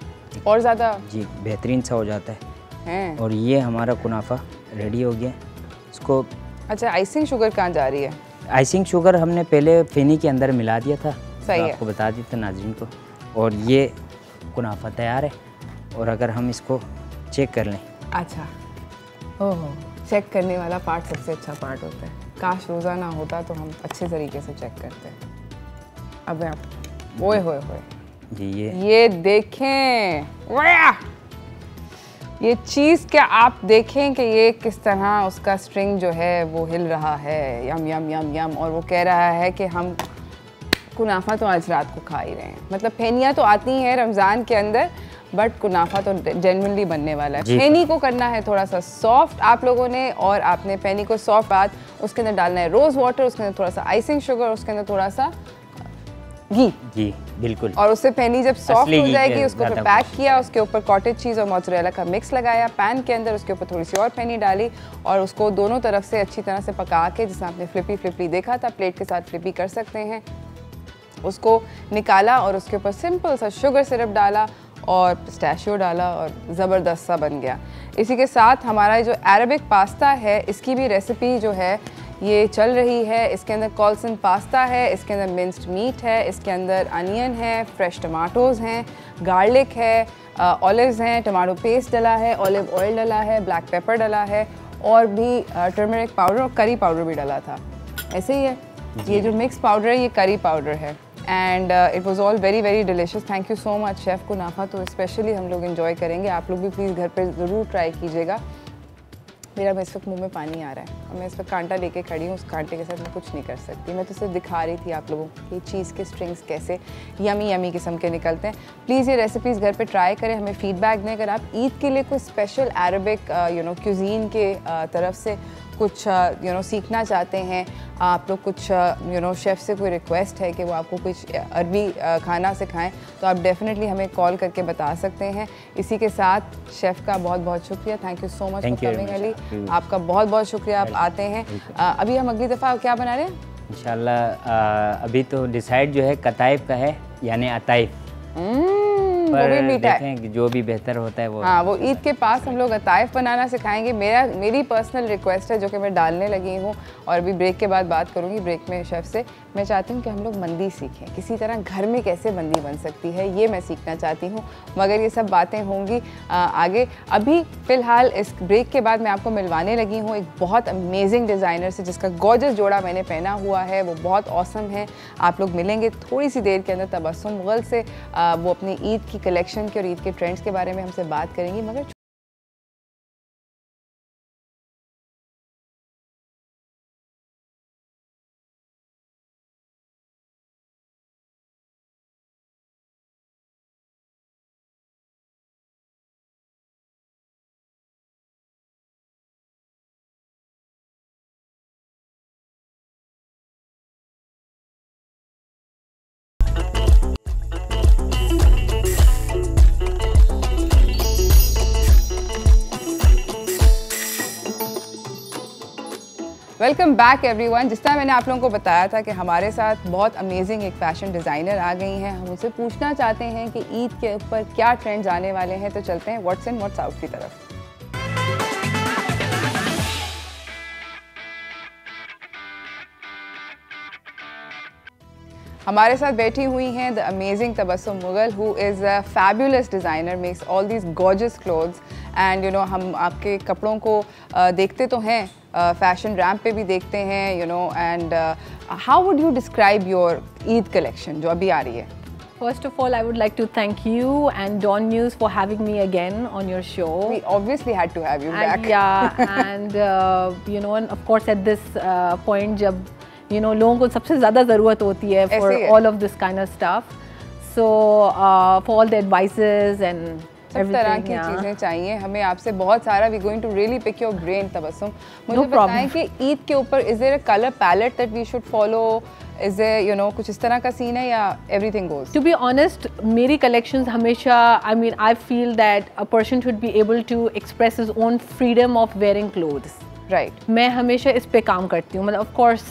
और ज़्यादा जी बेहतरीन सा हो जाता है। और ये हमारा कुनाफा रेडी हो गया। इसको अच्छा, आइसिंग शुगर कहाँ जा रही है? आइसिंग शुगर हमने पहले फेनी के अंदर मिला दिया था, सही है, आपको बता दिया था नाज़रीन को। और ये कुनाफा तैयार है। और अगर हम इसको चेक कर लें। अच्छा, ओह, चेक करने वाला पार्ट सबसे अच्छा पार्ट होता है। काश रोज़ाना होता तो हम अच्छे तरीके से चेक करते। अब आप ओए होए जी, ये देखें, ये चीज़ क्या आप देखें कि ये किस तरह उसका स्ट्रिंग जो है वो हिल रहा है। यम यम यम यम। और वो कह रहा है कि हम कुनाफा तो आज रात को खा ही रहे हैं। मतलब फेनियाँ तो आती हैं रमज़ान के अंदर, बट कुनाफा तो जेन्युइनली बनने वाला है। फेनी को करना है थोड़ा सा सॉफ्ट आप लोगों ने, और आपने फेनी को सॉफ्ट बाद उसके अंदर डालना है रोज़ वाटर, उसके अंदर थोड़ा सा आइसिंग शुगर, उसके अंदर थोड़ा सा घी। जी बिल्कुल। और उससे फेनी जब सॉफ्ट हो जाएगी उसको फिर पैक किया, उसके ऊपर कॉटेज चीज़ और मोज़रेला का मिक्स लगाया पैन के अंदर, उसके ऊपर थोड़ी सी और फेनी डाली और उसको दोनों तरफ से अच्छी तरह से पका के, जिसमें आपने फ्लिपी देखा था, प्लेट के साथ फ्लिपी कर सकते हैं, उसको निकाला और उसके ऊपर सिंपल सा शुगर सिरप डाला और पिस्ताशियो डाला और ज़बरदस्त सा बन गया। इसी के साथ हमारा जो अरबिक पास्ता है इसकी भी रेसिपी जो है ये चल रही है। इसके अंदर कॉल्सन पास्ता है, इसके अंदर मिंस्ड मीट है, इसके अंदर अनियन है, फ्रेश टमाटोज़ हैं, गार्लिक है, ऑलिव्स हैं, टमाटो पेस्ट डला है, ऑलिव ऑयल डला है, ब्लैक पेपर डला है और भी टर्मरिक पाउडर और करी पाउडर भी डला था। ऐसे ही है। ये जो मिक्स पाउडर है ये करी पाउडर है and it was all very very delicious. Thank you so much chef Kunafa. तो स्पेशली हम लोग एंजॉय करेंगे, आप लोग भी प्लीज़ घर पे ज़रूर ट्राई कीजिएगा। मेरा इस वक्त मुँह में पानी आ रहा है और मैं इस वक्त कांटा लेके खड़ी हूँ, उस कांटे के साथ मैं कुछ नहीं कर सकती। मैं तो सिर्फ दिखा रही थी आप लोगों को ये चीज़ के स्ट्रिंग्स कैसे यमी यमी किस्म के निकलते हैं। प्लीज़ ये रेसिपीज़ घर पे ट्राई करें, हमें फीडबैक दें। अगर आप ईद के लिए कोई स्पेशल अरबिक क्यूजीन के तरफ से कुछ सीखना चाहते हैं, आप लोग कुछ शेफ़ से कोई रिक्वेस्ट है कि वो आपको कुछ अरबी खाना सिखाएं, तो आप डेफिनेटली हमें कॉल करके बता सकते हैं। इसी के साथ शेफ़ का बहुत बहुत शुक्रिया, thank you so much for coming Ali, आपका बहुत बहुत शुक्रिया, आप आते हैं। अभी हम अगली दफ़ा क्या बना रहे हैं इंशाल्लाह? अभी तो डिसाइड जो है कताइफ का है, यानी अताइफ, पर देखें कि जो भी बेहतर होता है वो। हाँ, वो ईद के पास हम लोग अताइफ बनाना सिखाएंगे। मेरी पर्सनल रिक्वेस्ट है जो कि मैं डालने लगी हूँ, और अभी ब्रेक के बाद बात करूँगी ब्रेक में शेफ़ से। मैं चाहती हूँ कि हम लोग मंदी सीखें, किसी तरह घर में कैसे मंदी बन सकती है, ये मैं सीखना चाहती हूँ, मगर ये सब बातें होंगी आगे। अभी फ़िलहाल इस ब्रेक के बाद मैं आपको मिलवाने लगी हूँ एक बहुत अमेजिंग डिज़ाइनर से, जिसका गॉर्जस जोड़ा मैंने पहना हुआ है, वो बहुत ऑसम है। आप लोग मिलेंगे थोड़ी सी देर के अंदर तबस्सुम मुगल से। वो अपनी ईद की कलेक्शन के और ईद के ट्रेंड्स के बारे में हमसे बात करेंगी, मगर वेलकम बैक एवरीवन। जिस तरह मैंने आप लोगों को बताया था कि हमारे साथ बहुत अमेजिंग एक फ़ैशन डिज़ाइनर आ गई हैं, हम उनसे पूछना चाहते हैं कि ईद के ऊपर क्या ट्रेंड्स आने वाले हैं। तो चलते हैं व्हाट्स इन व्हाट्स आउट की तरफ। हमारे साथ बैठी हुई हैं the amazing Tabassum Mughal, who is a fabulous designer, makes all these gorgeous clothes and हम आपके कपड़ों को देखते तो हैं, फैशन रैम्प पे भी देखते हैं, and how would you describe your Eid collection जो अभी आ रही है? First of all, I would like to thank you and Dawn News for having me again on your show. We obviously had to have you back. And and of course at this point, जब लोगों को सबसे ज़्यादा ज़रूरत होती है for all of this kind of stuff. So for all the advices and सब तरह की चीज़ें चाहिए हमें आपसे बहुत सारा। We going to really pick your brain Tabassum. मुझे बताएं कि ईद के ऊपर is there a colour palette that we should follow? Is there कुछ इस तरह का सीन है या everything goes? To be honest, मेरी कलेक्शंस हमेशा I feel that a person should be able to express his own freedom of wearing clothes. Right. मैं हमेशा इस पे काम करती हूँ। मतलब ऑफ कोर्स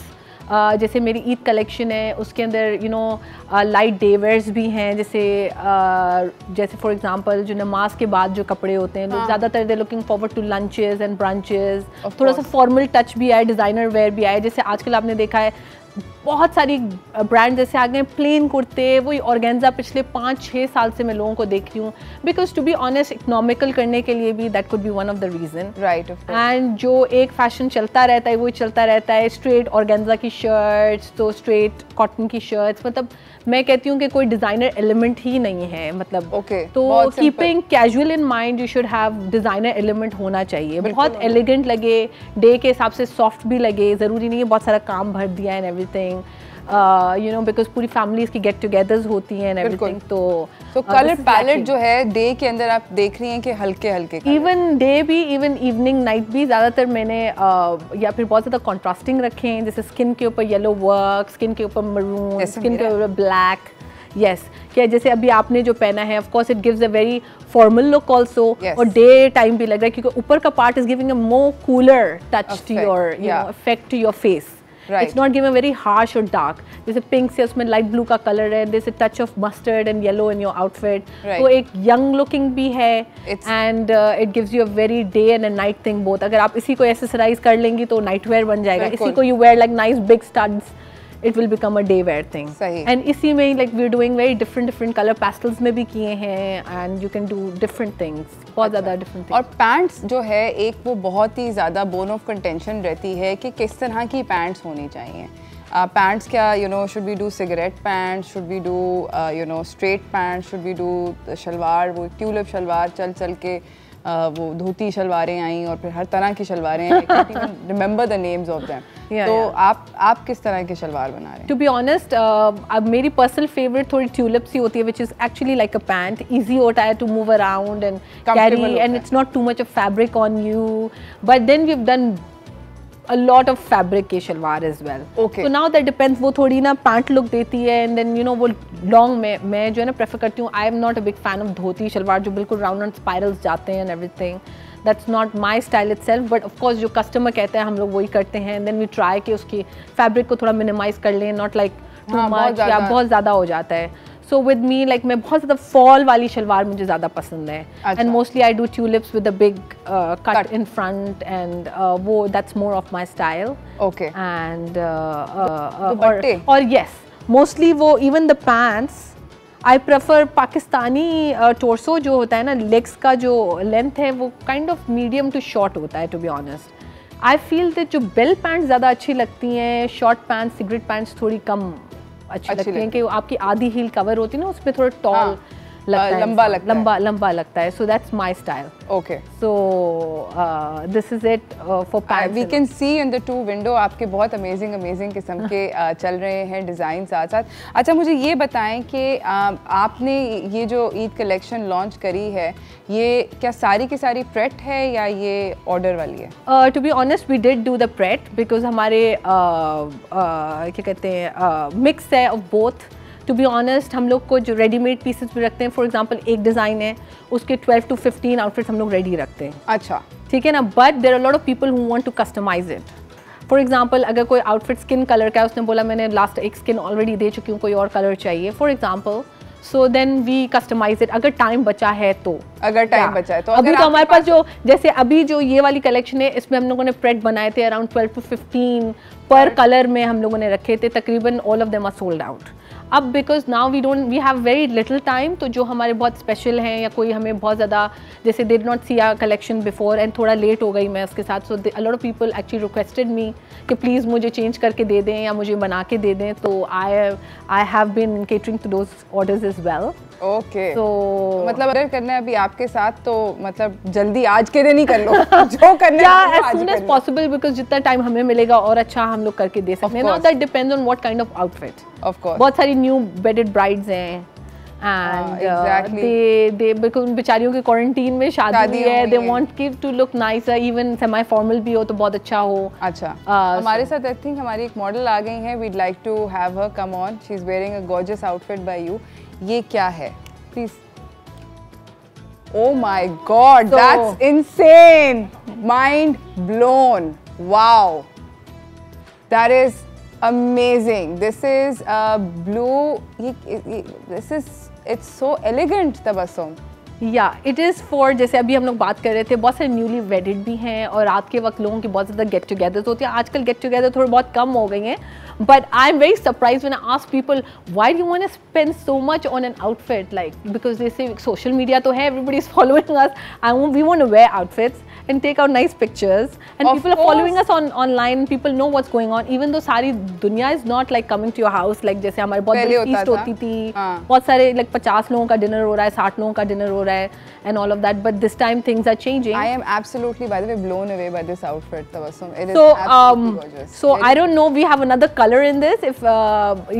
जैसे मेरी ईद कलेक्शन है उसके अंदर लाइट डे वेयर्स भी हैं, जैसे फॉर एग्जांपल जो नमाज के बाद जो कपड़े होते हैं, लोग ज़्यादातर they looking forward to lunches and brunches, थोड़ा सा फॉर्मल टच भी आए, डिज़ाइनर वेयर भी आए। जैसे आजकल आपने देखा है बहुत सारी ब्रांड जैसे आ गए प्लेन कुर्ते, वही ऑर्गेन्जा पिछले 5-6 साल से मैं लोगों को देख रही हूँ, because to be honest economical करने के लिए भी that could be one of the reason. Right. And जो एक फैशन चलता रहता है वो चलता रहता है, स्ट्रेट ऑर्गेन्जा की शर्ट्स, तो स्ट्रेट कॉटन की शर्ट्स, मतलब मैं कहती हूँ कि कोई डिज़ाइनर एलिमेंट ही नहीं है। मतलब तो keeping casual in mind, you should have designer element होना चाहिए, बहुत एलिगेंट लगे, डे के हिसाब से सॉफ्ट भी लगे, ज़रूरी नहीं है बहुत सारा काम भर दिया एंड एवरीथिंग, बिकॉज पूरी फैमिलीज की गेट टुगेदर्स होती हैं एंड एवरीथिंग। तो कलर पैलेट जो है डे के अंदर आप देख रही हैं कि हल्के हल्के, इवन डे भी, इवन इवनिंग नाइट भी, ज़्यादातर मैंने या फिर बहुत ज़्यादा कॉन्ट्रास्टिंग रखे हैं, जैसे स्किन के ऊपर येलो वर्क, स्किन के ऊपर मरून, स्किन के ऊपर ब्लैक। यस, क्या जैसे अभी आपने जो पहना है, of course it gives a very formal look also, और डे टाइम भी लग रहा है क्योंकि ऊपर का part is giving a more cooler touch to your effect to your face. It's not giving a very harsh or dark. जैसे pink से उसमें लाइट ब्लू का कलर है, there's a touch of mustard and yellow in your outfit. तो एक young looking भी है and it gives you a very day and a night thing both. अगर आप इसी को एक्सेसराइज कर लेंगी तो नाइट वेयर बन जाएगा, इसी को you wear like nice big studs, it will become a day wear thing. And इसी में like we're doing very different color pastels में भी किए हैं, and you can do different things, बहुत ज़्यादा different things. और पैंट्स जो है एक वो बहुत ही ज़्यादा बोन ऑफ कंटेंशन रहती है कि किस तरह की पैंट्स होनी चाहिए। पैंट्स क्या should we do cigarette pants, should we do straight pants, should we do shalwar, वो ट्यूलिप शलवार चल के वो धोती शलवारें आई और फिर हर तरह की शलवारें, remember the names of them. तो आप किस तरह के शलवार बना रहे हैं? टू बी ऑनेस्ट, मेरी पर्सनल फेवरेट थोड़ी ट्यूलिप सी होती है, which is actually like a pant, easy होता है to move around and carry, and it's not too much of fabric on you, but then we have done a lot of fabric के salwar as well. Okay. So now that depends, वो थोड़ी ना pant look देती है and then you know वो long में मैं जो है ना प्रेफर करती हूँ. I am not a big fan of धोती शलवार जो बिल्कुल राउंड एंड स्पाइरल्स जाते हैं and everything. That's not my style itself, but of course जो कस्टमर कहते हैं हम लोग वही करते हैं and then we try कि उसकी फैब्रिक को थोड़ा मिनिमाइज कर लें, not like too much या बहुत ज़्यादा हो जाता है. So with me like मैं बहुत ज़्यादा फॉल वाली शलवार मुझे ज़्यादा पसंद है. And mostly I do tulips with a big cut in front and वो that's more of my style. Okay. And और yes, mostly वो even the pants I prefer Pakistani torso जो होता है ना, legs का जो length है वो kind of medium to short होता है to be honest. I feel that जो bell pants ज़्यादा अच्छी लगती हैं, short pants, cigarette pants थोड़ी कम अच्छी लगती हैं कि आपकी आधी हील कवर होती है ना, उसमें थोड़ा टॉल लगता है, लंबा लगता है. So that's my style. Okay. So this is it for pants. We can see in the two window आपके बहुत amazing किस्म के चल रहे हैं डिज़ाइन साथ साथ. अच्छा मुझे ये बताएं कि आपने ये जो ईद कलेक्शन लॉन्च करी है ये क्या सारी की सारी प्रेट है या ये ऑर्डर वाली है? To be honest we did do the pret because हमारे क्या कहते हैं मिक्स है of both. To be honest हम लोग को जो रेडीमेड पीसेस भी रखते हैं, फॉर एग्जांपल एक डिज़ाइन है उसके 12 to 15 आउटफिट्स हम लोग रेडी रखते हैं. अच्छा ठीक है ना, but there are lot of people who want to customise it. For example अगर कोई आउटफिट स्किन कलर का है, उसने बोला मैंने लास्ट एक स्किन ऑलरेडी दे चुकी हूँ, कोई और कलर चाहिए for example, so then we customise it अगर टाइम बचा है तो. अगर टाइम बचा है तो अभी तो हमारे पास जो जैसे अभी जो ये वाली कलेक्शन है इसमें हम लोगों ने प्रेट बनाए थे अराउंड 12 to 15 पर कलर में हम लोगों ने रखे थे, तकरीबन all of them are sold out. अब because now we have very little time, तो जो हमारे बहुत स्पेशल हैं या कोई हमें बहुत ज़्यादा जैसे they did not see our collection before and थोड़ा लेट हो गई मैं उसके साथ, so a lot of people actually requested me कि प्लीज़ मुझे चेंज करके दे दें या मुझे बना के दे दें, तो I have been catering to those orders as well. Okay तो मतलब अगर करना है अभी आपके साथ तो मतलब जल्दी आज के दिन ही कर लो जो करना है as soon as possible because जितना टाइम हमें मिलेगा और अच्छा हम लोग करके दे सकते हैं. Now that depends on what kind of outfit. Of course. बहुत सारी न्यू बेडेड ब्राइड्स हैं and they because बेचारियों की क्वारंटीन में शादी है, they want give to look nicer, even semi formal भी हो तो बहुत अच्छा हो. अच्छा हमारे साथ आई थिंक हमारी एक मॉडल आ गई हैं, we'd like to have her come on. She's wearing a gorgeous outfit by you. ये क्या है please? Oh my God, that's insane! Mind blown! Wow, that is amazing. This is blue. It's so elegant, Tabassum. या it is for जैसे अभी हम लोग बात कर रहे थे बहुत सारे न्यूली वेडिड भी हैं और रात के वक्त लोगों की बहुत ज़्यादा गेट टुगेदर्स होती है. आजकल गेट टुगेदर थोड़े बहुत कम हो गई हैं, but I am very surprise when I ask people why do you want to spend so much on an outfit, like because जैसे सोशल मीडिया तो है, everybody is following us, we want to wear outfits and take out nice pictures and people are following us online, people know what's going on, even though सारी दुनिया is not like coming to your house like जैसे हमारे बहुत बड़ी feast होती थी, बहुत सारे like 50 लोगों का डिनर हो रहा है, 60 लोगों का डिनर हो रहा है and all of that, but this time things are changing. I am absolutely by the way blown away by this outfit, Tabassum. It is absolutely gorgeous. So I don't know, we have another color in this, if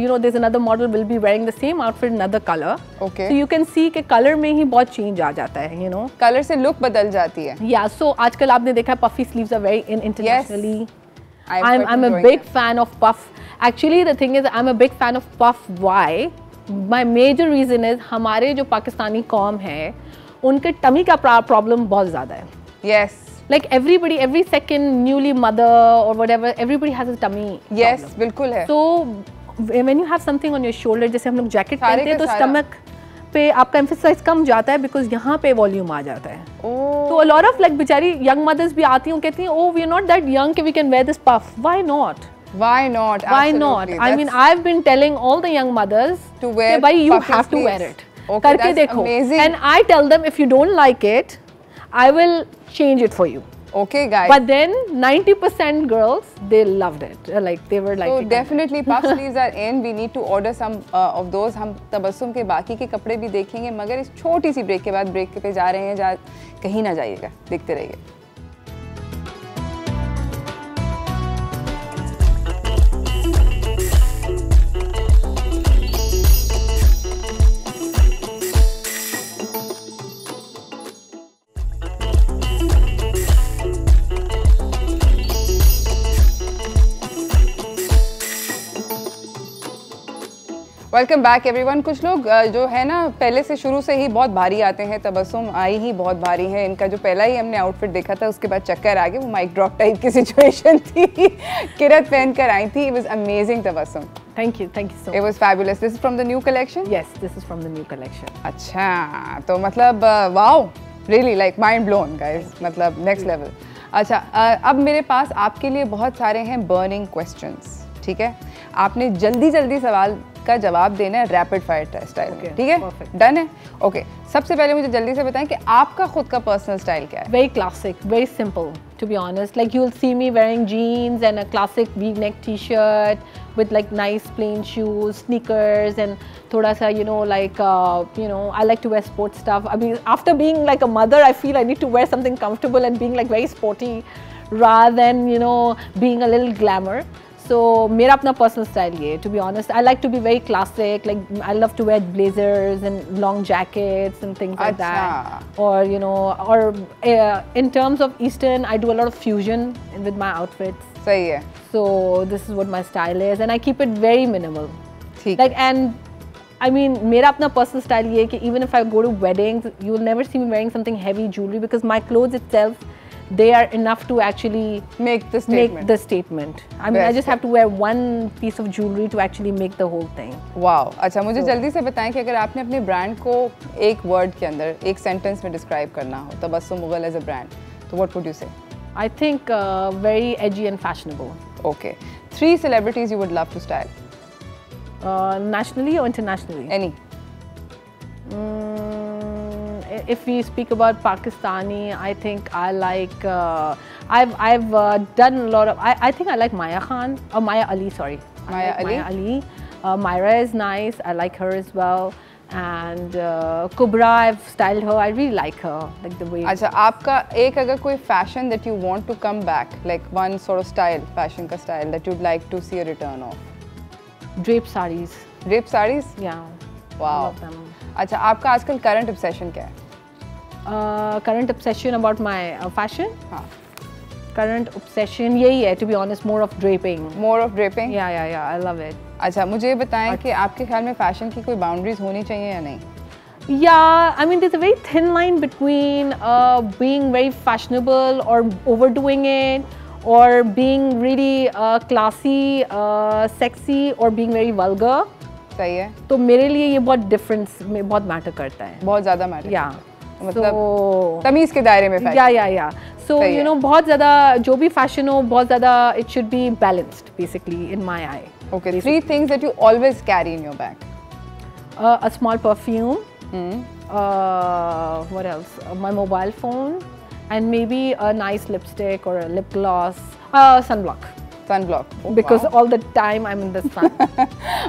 you know there's another model will be wearing the same outfit another color. Okay. So you can see कि color में ही बहुत change आ जाता है, you know. Color से look बदल जाती है. Yeah, so आजकल आपने देखा है puffy sleeves are very in internationally. Yes. I'm a big fan of puff. Actually the thing is I'm a big fan of puff. Why? My major reason is हमारे जो पाकिस्तानी कौम है उनके टमी का प्रॉब्लम बहुत ज़्यादा है. Yes. Like everybody, every second newly mother or whatever, everybody has a tummy. Yes, problem. बिल्कुल है. So when you have something on your shoulder, जैसे हम लोग जैकेट पहनते हैं तो स्टमक पे आपका एम्फेसाइज कम जाता है बिकॉज यहाँ पे वॉल्यूम आ जाता है. तो अ लॉट ऑफ लाइक बेचारी यंग मदर्स भी आती हैं, कहती हैं oh we are not that young कि we can wear this puff. Why not? Why not? Why not? I mean, I've been telling all the young mothers to wear. Bhai, you have to wear it. Okay, करके that's देखो. amazing. And I tell them if you don't like it, I will change it for you. Okay, guys. But then 90% girls they loved it. Like they were like. So definitely puff sleeves are in. We need to order some of those. हम तबस्सुम के बाकी के कपड़े भी देखेंगे, मगर इस छोटी सी ब्रेक के बाद ब्रेक पे जा रहे हैं, कहीं ना जाइएगा, देखते रहिए. Welcome back everyone. कुछ लोग जो है ना पहले से शुरू से ही बहुत भारी आते हैं, तबस्सुम आई ही बहुत भारी है। इनका जो पहला ही हमने आउटफिट देखा था उसके बाद चक्कर आ गए, वो माइक ड्रॉप टाइप की सिचुएशन थी। किरत पहन कर आई थी, it was amazing Tabassum. Thank you so much. It was fabulous. This is from the new collection? Yes, this is from the new collection. अच्छा, तो मतलब wow, really like mind blown guys, मतलब next level। अच्छा, अब मेरे पास आपके लिए बहुत सारे हैं burning questions, ठीक है? आपने जल्दी जल्दी सवाल का जवाब देना है रैपिड फायर स्टाइल में, ठीक है? डन है? ओके, सबसे पहले मुझे जल्दी से बताएं कि आपका खुद का पर्सनल स्टाइल क्या है? Very classic, very simple, to be honest. Like you'll see me wearing jeans and a classic V-neck T-shirt with like nice plain shoes, sneakers, and thoda sa, you know, like I like to wear sports stuff. I mean, after being like a mother, I feel I need to wear something comfortable and being like very sporty, rather than being a little glamour. So मेरा अपना personal style ये, to be honest. I like to be very classic. Like I love to wear blazers and long jackets and things like that. Or or in terms of Eastern, I do a lot of fusion with my outfits. सही है. So this is what my style is, and I keep it very minimal. ठीक. Like I mean, मेरा अपना personal style ये है कि even if I go to weddings, you will never see me wearing something heavy jewelry because my clothes itself, they are enough to actually make the statement. I mean, I just have to wear one piece of jewelry to actually make the whole thing. Wow. अच्छा, मुझे जल्दी से बताएं कि अगर आपने अपने brand को एक वर्ड के अंदर, एक सेंटेंस में डिस्क्राइब करना हो, Tabassum Mughal as a brand, तो what would you say? I think very edgy and fashionable. Okay. 3 celebrities you would love to style. Nationally or internationally? Any. If we speak about Pakistani, I think I like. I've done a lot of. I think I like Maya Khan or Maya Ali. Sorry, Maya Ali. Maya Ali. Myra is nice. I like her as well. And Kubra, I've styled her. I really like her, like the way. अच्छा, आपका एक अगर कोई fashion that you want to come back, like one sort of style, fashion का style that you'd like to see a return of. Drape sarees. Drape sarees? Yeah. Wow. I love them. अच्छा, आपका आजकल current obsession क्या है? Current obsession about my fashion? हाँ. Current obsession यही है, to be honest, more of draping. More of draping? Yeah, I love it. अच्छा, मुझे बताएं कि आपके ख्याल में फैशन की कोई बाउंड्रीज होनी चाहिए या नहीं? Yeah, I mean, there's a very thin line between being very fashionable or overdoing it, or being really classy, sexy, or being very vulgar. सही है. तो मेरे लिए ये बहुत difference में बहुत matter करता है. बहुत ज़्यादा matter. Yeah. मतलब तमीज़ के दायरे में फैशन. Yeah. So बहुत ज़्यादा जो भी fashion हो, बहुत ज़्यादा it should be balanced, basically, in my eye. Okay, basically. 3 things that you always carry in your bag. A small perfume. What else? My mobile phone, and maybe a nice lipstick or a lip gloss. Sunblock. Sunblock. Oh, because wow. all the time I'm in the sun.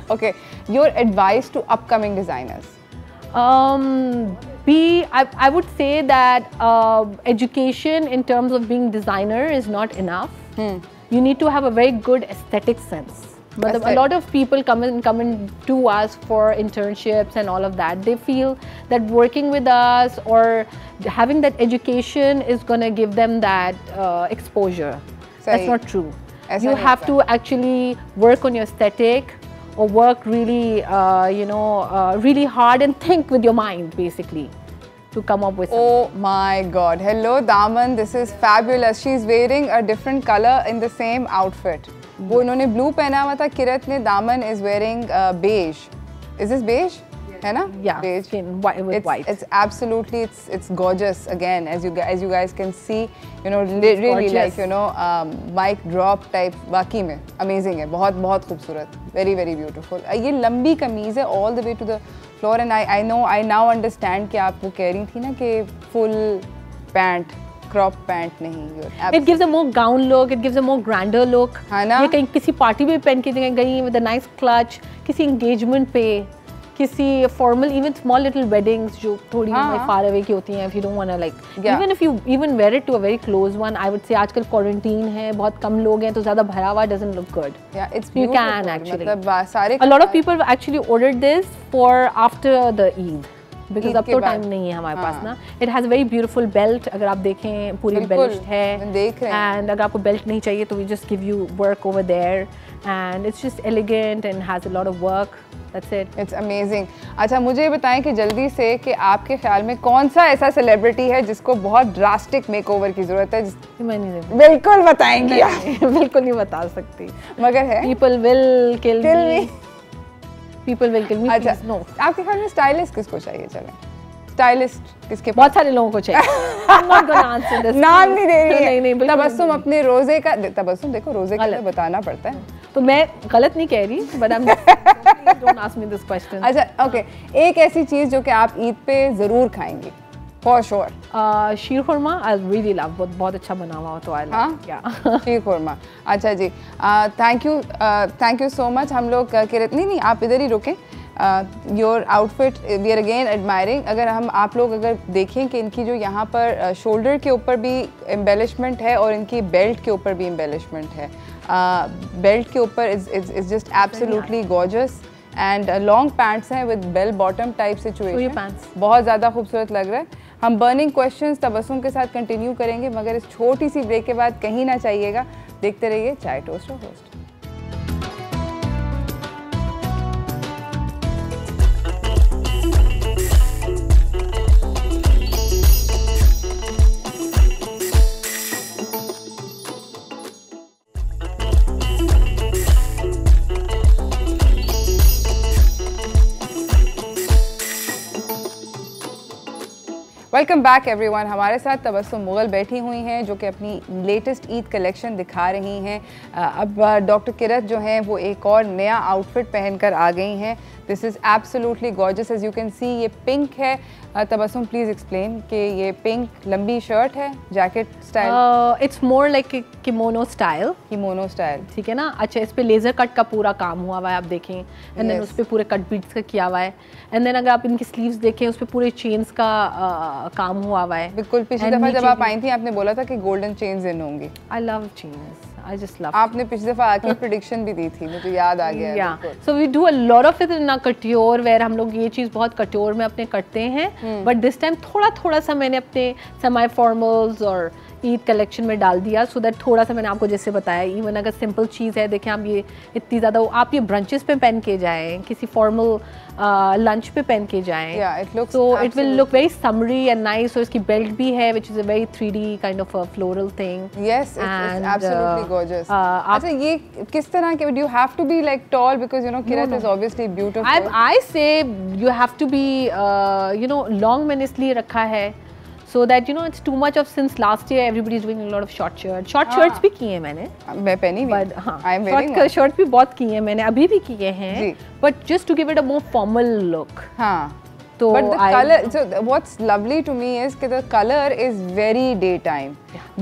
Okay, your advice to upcoming designers. I would say that education in terms of being designer is not enough. You need to have a very good aesthetic sense. But a lot of people come in to us for internships and all of that. They feel that working with us or having that education is going to give them that exposure. That's not true. You have to actually work on your aesthetic, or work really, really hard and think with your mind, basically, to come up with something. Oh my God! Hello, Daman. This is fabulous. She's wearing a different color in the same outfit. वो इन्होंने blue पहना हुआ था, किरत ने, Daman is wearing beige. Is this beige? है ना? Yeah, beige. With white. It's absolutely, it's gorgeous. Again, as you guys can see, really gorgeous. Like mic drop type. वाकई में amazing है, बहुत खूबसूरत, very beautiful. ये लंबी कमीज है all the way to the floor, and I now understand कि आप वो कह रही थी ना कि full pant, crop pant नहीं. It gives a more gown look. It gives a more grander look. है ना? ये कहीं किसी party में पहन के गई with a nice clutch, किसी engagement पे, किसी formal, even small little weddings जो थोड़ी far away की होती हैं. If you don't wanna like, even if you even wear it to a very close one, I would say आजकल quarantine है, बहुत कम लोग हैं, तो ज़्यादा भरा हुआ doesn't look good. Yeah, it's beautiful. You can actually. मतलब सारे. A lot of people actually ordered this for after the Eid. Because अब तो टाइम नहीं है हमारे पास ना। It has very beautiful belt, अगर आप देखें पूरी बेल्ट है, एंड अगर आपको बेल्ट नहीं चाहिए तो we just give you work over there, and it's just elegant and has a lot of work. That's it. It's amazing. अच्छा मुझे ये बताएं कि जल्दी से कि आपके ख्याल में कौन सा ऐसा सेलिब्रिटी है जिसको बहुत ड्रास्टिक मेकओवर की जरूरत है? मैं नहीं बिल्कुल बताएंगी आप? बिल्कुल नहीं बता सकती, मगर है People will kill me. People will kill me. अच्छा no. आपके ख्याल में स्टाइलिस्ट किसको चाहिए? चलें स्टाइलिस्ट किसके? बहुत सारे लोगों को चाहिए। I'm not gonna answer this. नाम नहीं दे रही है। नहीं, तबस्सुम अपने रोजे का, तबस्सुम देखो रोजे का तो बताना पड़ता है, तो मैं गलत नहीं कह रही, but I'm don't ask me this question. अच्छा ओके, एक ऐसी चीज जो कि आप ईद पे जरूर खाएंगी for sure? Sheer khurma I really love, बहुत अच्छा बना हुआ हो तो आई लव। क्या शीर खुरमा? अच्छा जी, थैंक यू सो मच। हम लोग नहीं आप इधर ही रुकें। Your outfit we are again admiring. अगर हम आप लोग अगर देखें कि इनकी जो यहाँ पर शोल्डर के ऊपर भी एम्बेलिशमेंट है और इनकी बेल्ट के ऊपर भी एम्बेलिशमेंट है। बेल्ट के ऊपर is just absolutely gorgeous, and long pants हैं with bell bottom type situation, बहुत ज़्यादा खूबसूरत लग रहा है। हम बर्निंग क्वेश्चंस तबस्सुम के साथ कंटिन्यू करेंगे, मगर इस छोटी सी ब्रेक के बाद कहीं ना चाहिएगा, देखते रहिए चाय टोस्ट और होस्ट। Welcome back everyone. हमारे साथ तबस्सुम मुगल बैठी हुई हैं जो कि अपनी लेटेस्ट ईद कलेक्शन दिखा रही हैं। अब डॉक्टर किरत जो हैं वो एक और नया आउटफिट पहनकर आ गई हैं। This is absolutely gorgeous, as you can see ये पिंक है। तबस्सुम प्लीज़ एक्सप्लेन कि ये पिंक लंबी शर्ट है, jacket style? It's more like kimono style. Kimono style, ठीक है ना। अच्छा, इस पे लेज़र कट का पूरा काम हुआ हुआ है, आप देखें, एंड देन उस पे पूरे कट बीट्स का किया हुआ है, एंड देन अगर आप इनकी स्लीव्स देखें उस पे पूरे चेन्स का काम हुआ हुआ है। बिल्कुल, पिछली दफ़ा जब आप आई थी आपने बोला था कि गोल्डन चेन्स इन होंगी। I love chains, I just love. आपने पिछली दफा आके प्रेडिक्शन भी दी थी, मुझे याद आ गया है। Yeah, so we do a lot of it in our couture, where हम लोग ये चीज़ बहुत couture में अपने करते हैं, but this time थोड़ा सा मैंने अपने semi formals और ईद कलेक्शन में डाल दिया, सो दैट थोड़ा सा मैंने आपको जैसे बताया, इवन अगर सिंपल चीज़ है, देखें आप ये इतनी ज़्यादा, आप ये ब्रंचेस पे पहन के जाएं, किसी फॉर्मल लंच पे पहन के जाएं, तो it will look very summery and nice. और इसकी बेल्ट भी है which is a very 3D kind of floral thing. Yes, it's absolutely gorgeous. अच्छा, ये किस तरह के, do you have to be like tall, because you know Kirat is obviously beautiful. I say you have to be you know long, मैंने इसलिए रखा है so that you know it's too much of, since last year everybody is doing a lot of short shirts भी किए हैं मैंने, मैं पहनी भी, but हाँ शॉर्ट भी बहुत किए हैं मैंने, अभी भी किए हैं, but just to give it a more formal look। हाँ, तो but the color, so what's lovely to me is that the color is very daytime,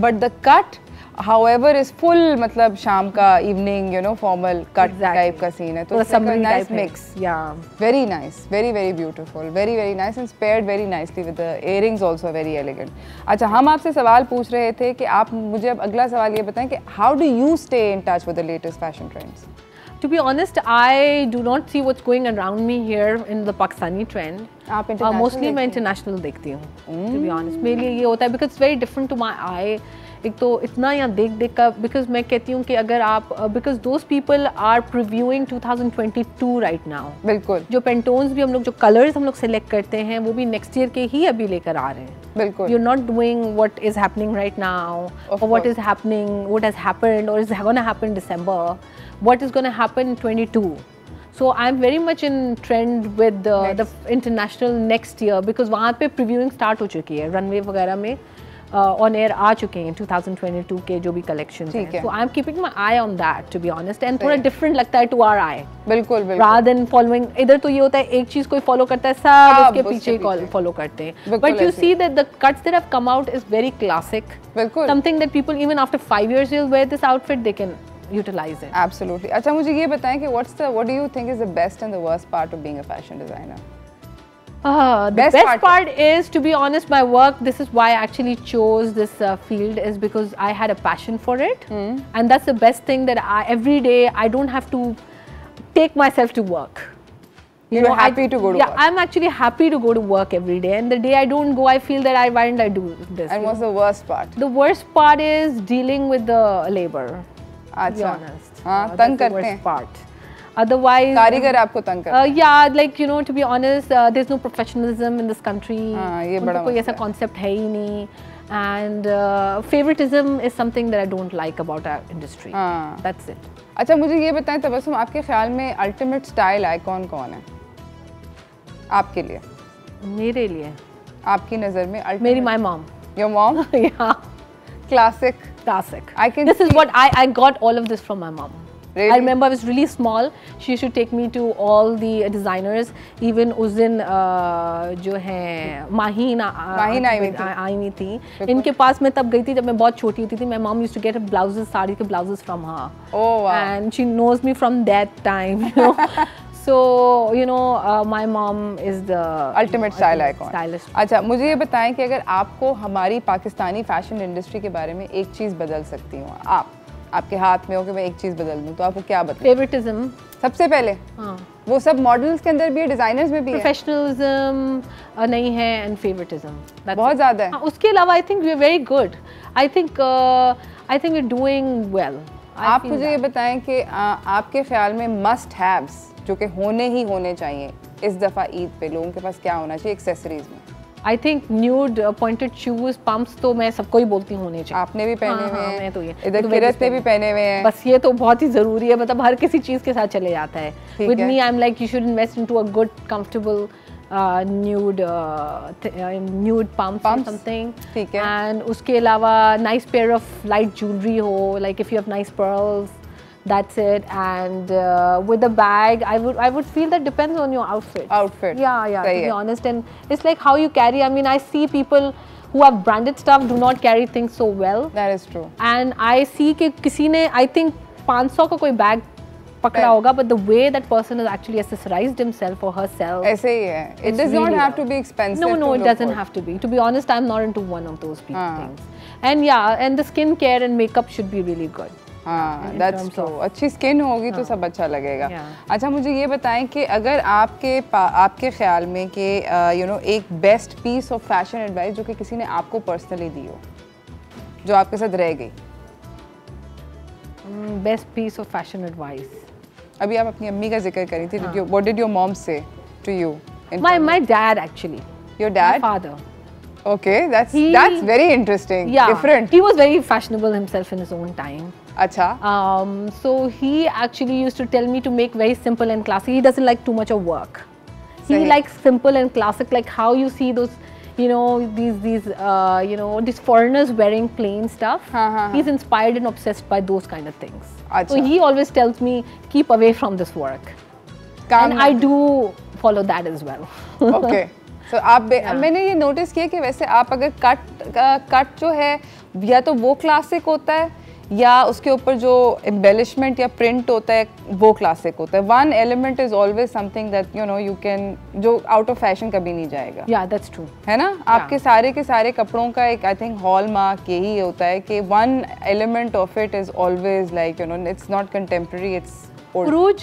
but the cut however is full, मतलब शाम का, evening, you know, formal cut type का scene है, तो it's like a nice mix. Yeah, very nice, very beautiful, very nice, and paired very nicely with the earrings also very elegant. अच्छा, हम आपसे सवाल पूछ रहे थे कि आप मुझे अब अगला सवाल ये बताएं कि how do you stay in touch with the latest fashion trends? To be honest, I do not see what's going around me here in the Pakistani trend. आप international mostly मैं international देखती हूँ, to be honest. मेरे लिए ये होता है because it's very different to my eye. एक तो इतना यहाँ देख कर, बिकॉज मैं कहती हूँ कि अगर आप, because those people are previewing 2022 right now. बिल्कुल, जो पेंटोन्स भी हम लोग, जो कलर्स हम लोग सेलेक्ट करते हैं, वो भी नेक्स्ट ईयर के ही अभी लेकर आ रहे हैं। बिल्कुल, you are not doing what is happening right now, और what is happening, what has happened और is gonna happen December, what is gonna happen 22। So I'm very much in trend with the international next year, because वहाँ पे previewing start हो चुकी है, runway वगैरह में on air आ चुके हैं 2022 के जो भी कलेक्शन हैं। So I'm keeping my eye on that, to be honest, and थोड़ा डिफरेंट लगता है to our eye। बिल्कुल, rather than following, इधर तो ये होता है एक चीज़ कोई फॉलो करता है, सब उसके पीछे फॉलो करते हैं, but you see that the cuts that have come out is very classic, बिल्कुल, something that people even after 5 years they'll wear this outfit, they can utilize it. Absolutely. अच्छा, मुझे ये बताएं कि what do you think is the best and the worst part of being a fashion designer? The best part is, to be honest, my work, this is why I actually chose this field, is because I had a passion for it, and that's the best thing, that every day I don't have to take myself to work. You're happy to go to yeah, work. I'm actually happy to go to work every day, and the day I don't go, I feel that why didn't I do this? And what's the worst part? The worst part is dealing with the labor. To be अच्छा, honest, हाँ, that's तंग the करते worst हैं। part. Otherwise, कारीगर आपको तंग करते हैं। yeah, like you know, to be honest, there's no professionalism in this country. हाँ, ये उनको बड़ा कोई मसला ऐसा है। concept है ही नहीं, and favoritism is something that I don't like about our industry. हाँ। That's it. अच्छा, मुझे ये बताएं तबस्सुम, आपके ख्याल में अल्टीमेट स्टाइल आइकॉन कौन है आपके लिए? मेरे लिए आपकी नज़र में मेरी my mom. Your mom? Yeah, classic. classic. I can This is what I got all of this from my mom. Really? I remember I was really small. She used to take me to all the designers. Even उस दिन जो है माहीन आई हुई थी। इनके पास मैं तब गई थी जब मैं बहुत छोटी होती थी। My mom used to get blouses, sari के blouses from her. Oh wow. And she knows me from that time, you know. So you know, my mom is the ultimate style icon. stylist. अच्छा, मुझे ये बताएं कि अगर आपको हमारी Pakistani fashion industry के बारे में एक चीज़ बदल सकती हूँ, आपके हाथ में हो कि मैं एक चीज़ बदल दूँ, तो आपको क्या बदल? Favoritism. सबसे पहले हाँ. वो सब मॉडल्स के अंदर भी है, डिजाइनर्स में भी है। Professionalism नहीं है and favoritism. That's बहुत it. ज़्यादा है। हाँ, उसके अलावा I think we're very good. I think we're doing well. I आप feel मुझे that. ये बताएं कि आपके ख्याल में मस्ट हैव्स जो कि होने ही होने चाहिए इस दफ़ा ईद पे लोगों के पास क्या होना चाहिए एक्सेसरीज में? I think nude pointed shoes, pumps तो मैं सबको ही बोलती हूँ होने चाहिए। आपने भी पहने हाँ, हुए हाँ, हैं, मैं तो ये इधर तो किरत ने भी पहने हुए हैं। बस ये तो बहुत ही ज़रूरी है, मतलब हर किसी चीज़ के साथ चले जाता है। ठीक With है। me I'm like you should invest into a good comfortable nude pumps or Pumps, something. ठीक है। And उसके अलावा nice pair of light jewelry हो, like if you have nice pearls, that's it. And with the bag, I would feel that depends on your outfit. Outfit, Yeah, to सही be है। honest, and it's like how you carry. I mean, I see people who have branded stuff do not carry things so well. That is true. And I see कि किसी ने I think 500 का कोई bag पकड़ा होगा, but the way that person has actually accessorized himself or herself. ऐसे ही है। It it's does not really have well. to be expensive. No, to it look doesn't good. have to be. To be honest, I'm not into one of those हाँ. things. And yeah, and the skincare and makeup should be really good. हाँ, in that's terms true. of- अच्छी skin होगी तो सब अच्छा लगेगा। Yeah. अच्छा, मुझे ये बताएं कि अगर आपके ख्याल में कि एक best piece of fashion advice जो कि किसी ने आपको पर्सनली दी हो, जो आपके साथ रह गई। Best piece of fashion advice. अभी आप अपनी अम्मी का जिक्र करी थी। What did your mom say to you? My dad actually. Your My dad? father. Okay, that's He- very interesting. Yeah. Different. He was very fashionable himself in his own time. अच्छा। So he actually used to tell me to make very simple and classic. He doesn't like too much of work. He Sahi. likes simple and classic, like how you see those, these foreigners wearing plain stuff. हाँ. He's inspired and obsessed by those kind of things. अच्छा. So he always tells me, keep away from this work. काम And I do follow that as well. Okay, so मैंने ये notice किया कि वैसे आप अगर कट जो है या तो वो क्लासिक होता है या उसके ऊपर जो एम्बेलिशमेंट या प्रिंट होता है वो क्लासिक होता है। One element is always something that you can, जो आउट ऑफ फैशन कभी नहीं जाएगा। Yeah, that's true. है ना? आपके सारे के सारे कपड़ों का एक आई थिंक हॉल मार्क यही होता है कि one element of it is always like it's not contemporary, it's old. Uruj,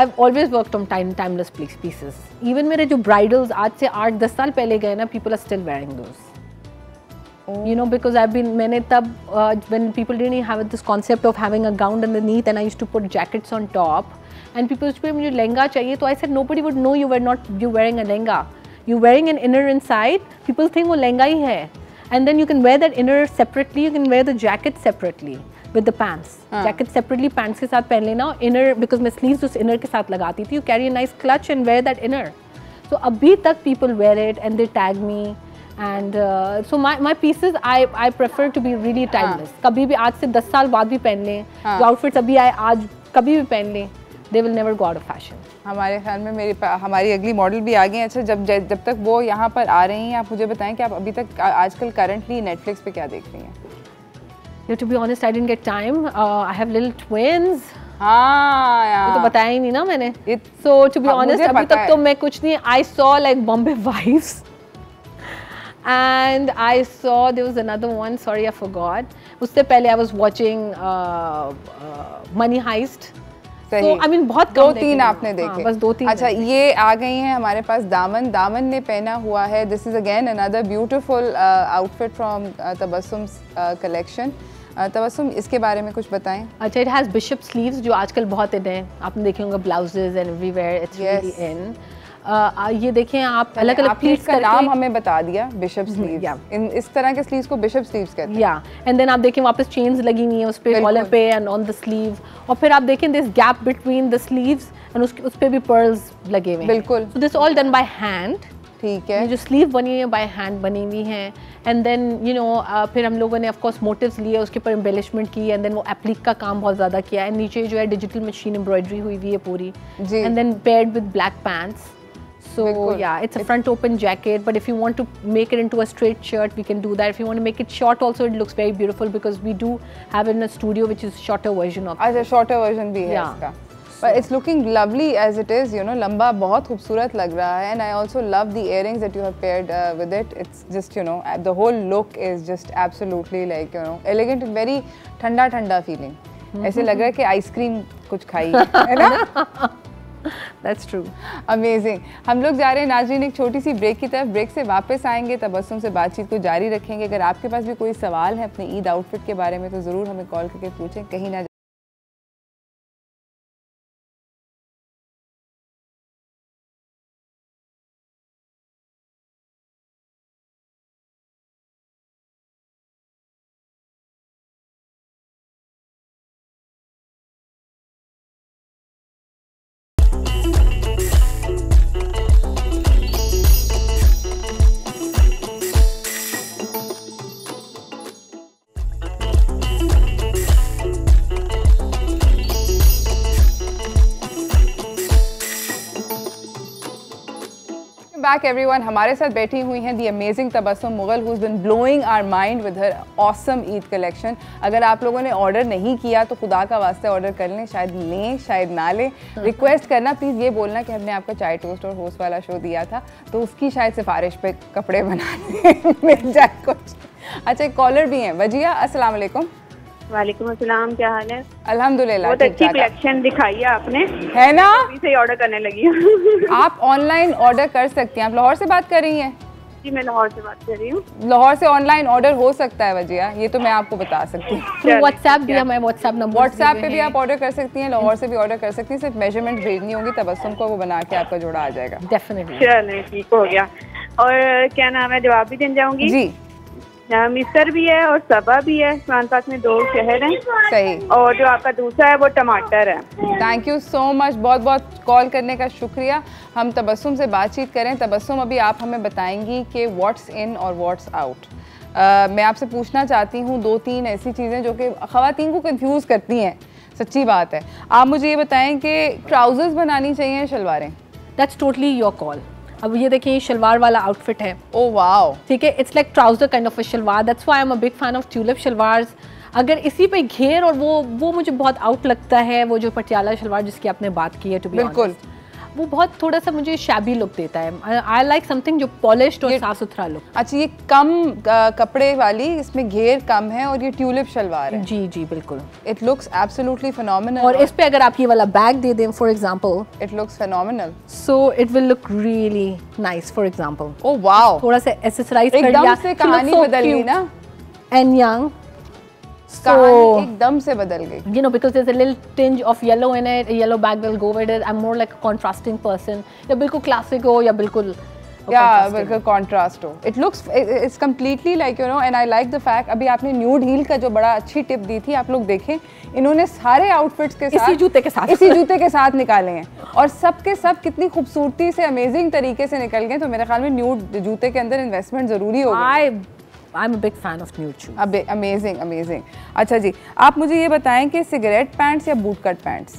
I've always worked on timeless pieces. Even मेरे जो bridals आज से 8-10 साल पहले गए ना, people are still wearing those. You know, because मैंने तब when people didn't have this concept of having a gown underneath and I used to put jackets on top and people used to say मुझे लहंगा चाहिए, तो I said nobody would know you wearing a lehenga. You wearing an inner inside, people think वो लहंगा ही है. And then you can wear that inner separately, you can wear the jacket separately with the pants. Jacket separately, pants के साथ पहन लेना. Inner, because मैं sleeves उस inner के साथ लगाती थी, you carry a nice clutch and wear that inner. So अभी तक people wear it and they tag me. And so my pieces I prefer to be really timeless. कभी भी आज से 10 साल बाद भी पहन लें, जो outfits अभी आए आज कभी भी पहन लें, they will never go out of fashion. हमारे ख्याल में हमारी अगली मॉडल भी आ गई हैं। अच्छा, जब तक वो यहाँ पर आ रही हैं, आप मुझे बताएं कि आप अभी तक आजकल करंटली नेटफ्लिक्स पे क्या देख रही हैं? Yeah, to be honest, I didn't get time. I have little twins. हाँ यार, ये तो बताया ही नहीं ना मैंने. So to be हाँ, honest, मुझे अभी पता तक तो मैं कुछ नहीं. I saw like Bombay Wives. And I saw there was another one. Sorry, I forgot. उससे पहले I was watching Money Heist. सही। I mean, बहुत दो कम तीन देखे आपने हैं। देखे। हाँ, बस 2-3। अच्छा, ये आ गई हैं हमारे पास दामन। दामन ने पहना हुआ है, this is again another beautiful outfit from Tabassum collection. Tabassum, इसके बारे में कुछ बताएं। अच्छा, इट हैज़ बिशप स्लीव्स जो आजकल बहुत इन है, आपने देखे होंगे blouses and everywhere, it's really in. ये देखें आप अलग अलग प्लीट्स का नाम हमें बता दिया, बिशप स्लीव्स। इन इस तरह के स्लीव्स को बिशप स्लीव्स कहते हैं। या एंड देन आप देखें वापस चेन्स लगी हुई हैं उस पे, कॉलर पे एंड ऑन द स्लीव, और फिर आप देखें this gap between the sleeves and उस पे भी पर्ल्स लगे हुए हैं। बिल्कुल। So this all done by hand. ठीक है। ये जो स्लीव बनी हुई है बाय हैंड बनी हुई हैं। एंड देन यू नो फिर हम लोगों ने ऑफ कोर्स मोटिव्स लिए, उसके ऊपर एम्बेलिशमेंट की, एंड देन वो एप्लिक का काम बहुत ज़्यादा किया है। नीचे जो है डिजिटल मशीन एम्ब्रॉयडरी हुई हुई है पूरी, and then paired with black pants. So yeah, it's a front open jacket, but if you want to make it into a straight shirt, we can do that. If you want to make it short also, it looks very beautiful because we do have in a studio which is shorter version of it. अच्छा, shorter version भी है इसका। But it's looking lovely as it is, you know, लंबा बहुत खूबसूरत लग रहा है, and I also love the earrings that you have paired with it. It's just, you know, the whole look is just absolutely like, you know, elegant and very ठंडा ठंडा feeling. ऐसे लग रहा है कि आइसक्रीम कुछ खाई है ना? That's true. Amazing. हम लोग जा रहे हैं नाज़रीन एक छोटी सी ब्रेक की तरफ। ब्रेक से वापस आएंगे, तबस्सुम से बातचीत को जारी रखेंगे। अगर आपके पास भी कोई सवाल है अपने ईद आउटफिट के बारे में तो ज़रूर हमें कॉल करके पूछें, कहीं ना। बैक एवरीवन, हमारे साथ बैठी हुई हैं the amazing Tabassum Mughal who has been blowing our mind with her awesome Eid collection. अगर आप लोगों ने ऑर्डर नहीं किया तो खुदा का वास्ते ऑर्डर कर लें, शायद लें शायद ना लें। रिक्वेस्ट करना प्लीज़, ये बोलना कि हमने आपका चाय टोस्ट और होस्ट वाला शो दिया था तो उसकी शायद सिफारिश पे कपड़े बनाने मिल जाए कुछ। अच्छा, एक कॉलर भी हैं। वजिया, अस्सलाम वालेकुम। वालेकुम अस्सलाम, क्या हाल है? अल्हम्दुलिल्लाह, बहुत अच्छी कलेक्शन दिखाई है आपने, है ना? अभी से ऑर्डर करने लगी हूँ। आप ऑनलाइन ऑर्डर कर सकती हैं। आप लाहौर से बात कर रही हैं? जी, मैं लाहौर से बात कर रही हूँ। लाहौर से ऑनलाइन ऑर्डर हो सकता है वजिया, ये तो मैं आपको बता सकती हूँ। व्हाट्सएप भी, हमें व्हाट्सएप नंबर, व्हाट्सएप पे भी आप ऑर्डर कर सकती हैं, लाहौर से भी ऑर्डर कर सकती हैं। सिर्फ मेजरमेंट भेजनी होगी तबस्सुम को, वो बना के आपका जोड़ा आ जाएगा। डेफिनेटली। चलिए, ठीक हो गया। और क्या नाम है, जवाब भी देने जाऊंगी जी। मिस्र भी है और सबा भी है, कुरान पाक में 2 शहर हैं। सही। और जो आपका दूसरा है वो टमाटर है। थैंक यू सो मच, बहुत बहुत कॉल करने का शुक्रिया। हम तबस्सुम से बातचीत करें। तबस्सुम, अभी आप हमें बताएंगी कि व्हाट्स इन और व्हाट्स आउट। मैं आपसे पूछना चाहती हूँ 2-3 ऐसी चीज़ें जो कि ख़वातीन को कंफ्यूज करती हैं, सच्ची बात है। आप मुझे ये बताएं कि ट्राउजर्स बनानी चाहिए या शलवारें? That's totally your call. अब ये देखिए, शलवार वाला आउटफिट है। ओह वाओ, ठीक है, it's like trouser kind of a shalwar. That's why I am a big fan of tulip shalwars. अगर इसी पे घेर और वो मुझे बहुत आउट लगता है, वो जो पटियाला शलवार जिसकी आपने बात की है, टू बी बिल्कुल, वो बहुत थोड़ा सा मुझे शैबी लुक देता है। आई लाइक समथिंग जो पॉलिश्ड और साफ सुथरा लुक। अच्छा, ये कम कपड़े वाली, इसमें घेर कम है और ये ट्यूलिप शलवार है। जी जी बिल्कुल। It looks absolutely phenomenal. और इस पे अगर आप ये वाला बैग दे दें for example, it looks phenomenal, so it will look really nice for example. Oh wow, थोड़ा सा एक्सेसराइज कर लिया, एकदम से कहानी बदल गई ना। एंड यंग, कहानी एकदम से बदल गई। You know, because there's a little tinge of yellow in it. A yellow bag will go with it. I'm more like a contrasting person. या बिल्कुल classic हो या बिल्कुल बिल्कुल कॉन्ट्रास्ट हो। It looks, it's completely like, you know, and I like the fact. अभी आपने nude heal का जो बड़ा अच्छी टिप दी थी, आप लोग देखें, इन्होंने सारे आउटफिट्स के साथ इसी जूते के साथ निकाले हैं और सब के सब कितनी खूबसूरती से, अमेजिंग तरीके से निकल गए। तो मेरे ख्याल में न्यूड जूते के अंदर इन्वेस्टमेंट जरूरी होगी। I'm a big fan of nude shoes. Amazing amazing. अच्छा जी, आप मुझे ये बताएं कि सिगरेट पैंट्स या boot cut pants?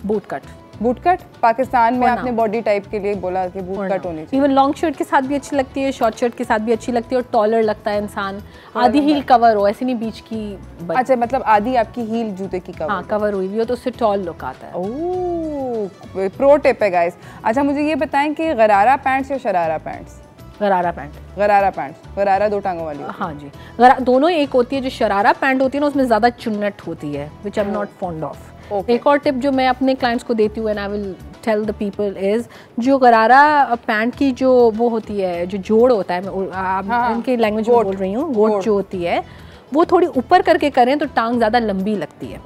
Boot cut. Boot cut Pakistan में आपने बॉडी टाइप के लिए बोला कि बूट कट होनी चाहिए। इवन लॉन्ग शर्ट के साथ भी अच्छी लगती है, शॉर्ट शर्ट के साथ भी अच्छी लगती है, और टॉलर लगता है इंसान। आधी हील कवर हो, ऐसी नहीं बीच की। अच्छा, मतलब आधी आपकी हील जूते की कवर? हाँ, कवर हुई हुई हो तो उससे टॉल लुक आता है। ओह, प्रो टिप है गाइस। अच्छा, मुझे ये बताएं कि गरारा पैंट्स या शरारा पैंट्स? गरारा पैंट। गरारा पैंट्स, गरारा 2 टांगों वाली? हाँ जी, दोनों एक होती है। जो शरारा पैंट होती है ना, उसमें ज़्यादा चुन्नट होती है, which I am not fond of. एक और टिप जो मैं अपने क्लाइंट्स को देती हूँ and I will tell the people is, जो गरारा पैंट की जो वो होती है, जो जोड़ होता है, मैं इनके लैंग्वेज में बोल रही हूँ, गोट जो होती है वो थोड़ी ऊपर करके करें तो टांग ज़्यादा लंबी लगती है।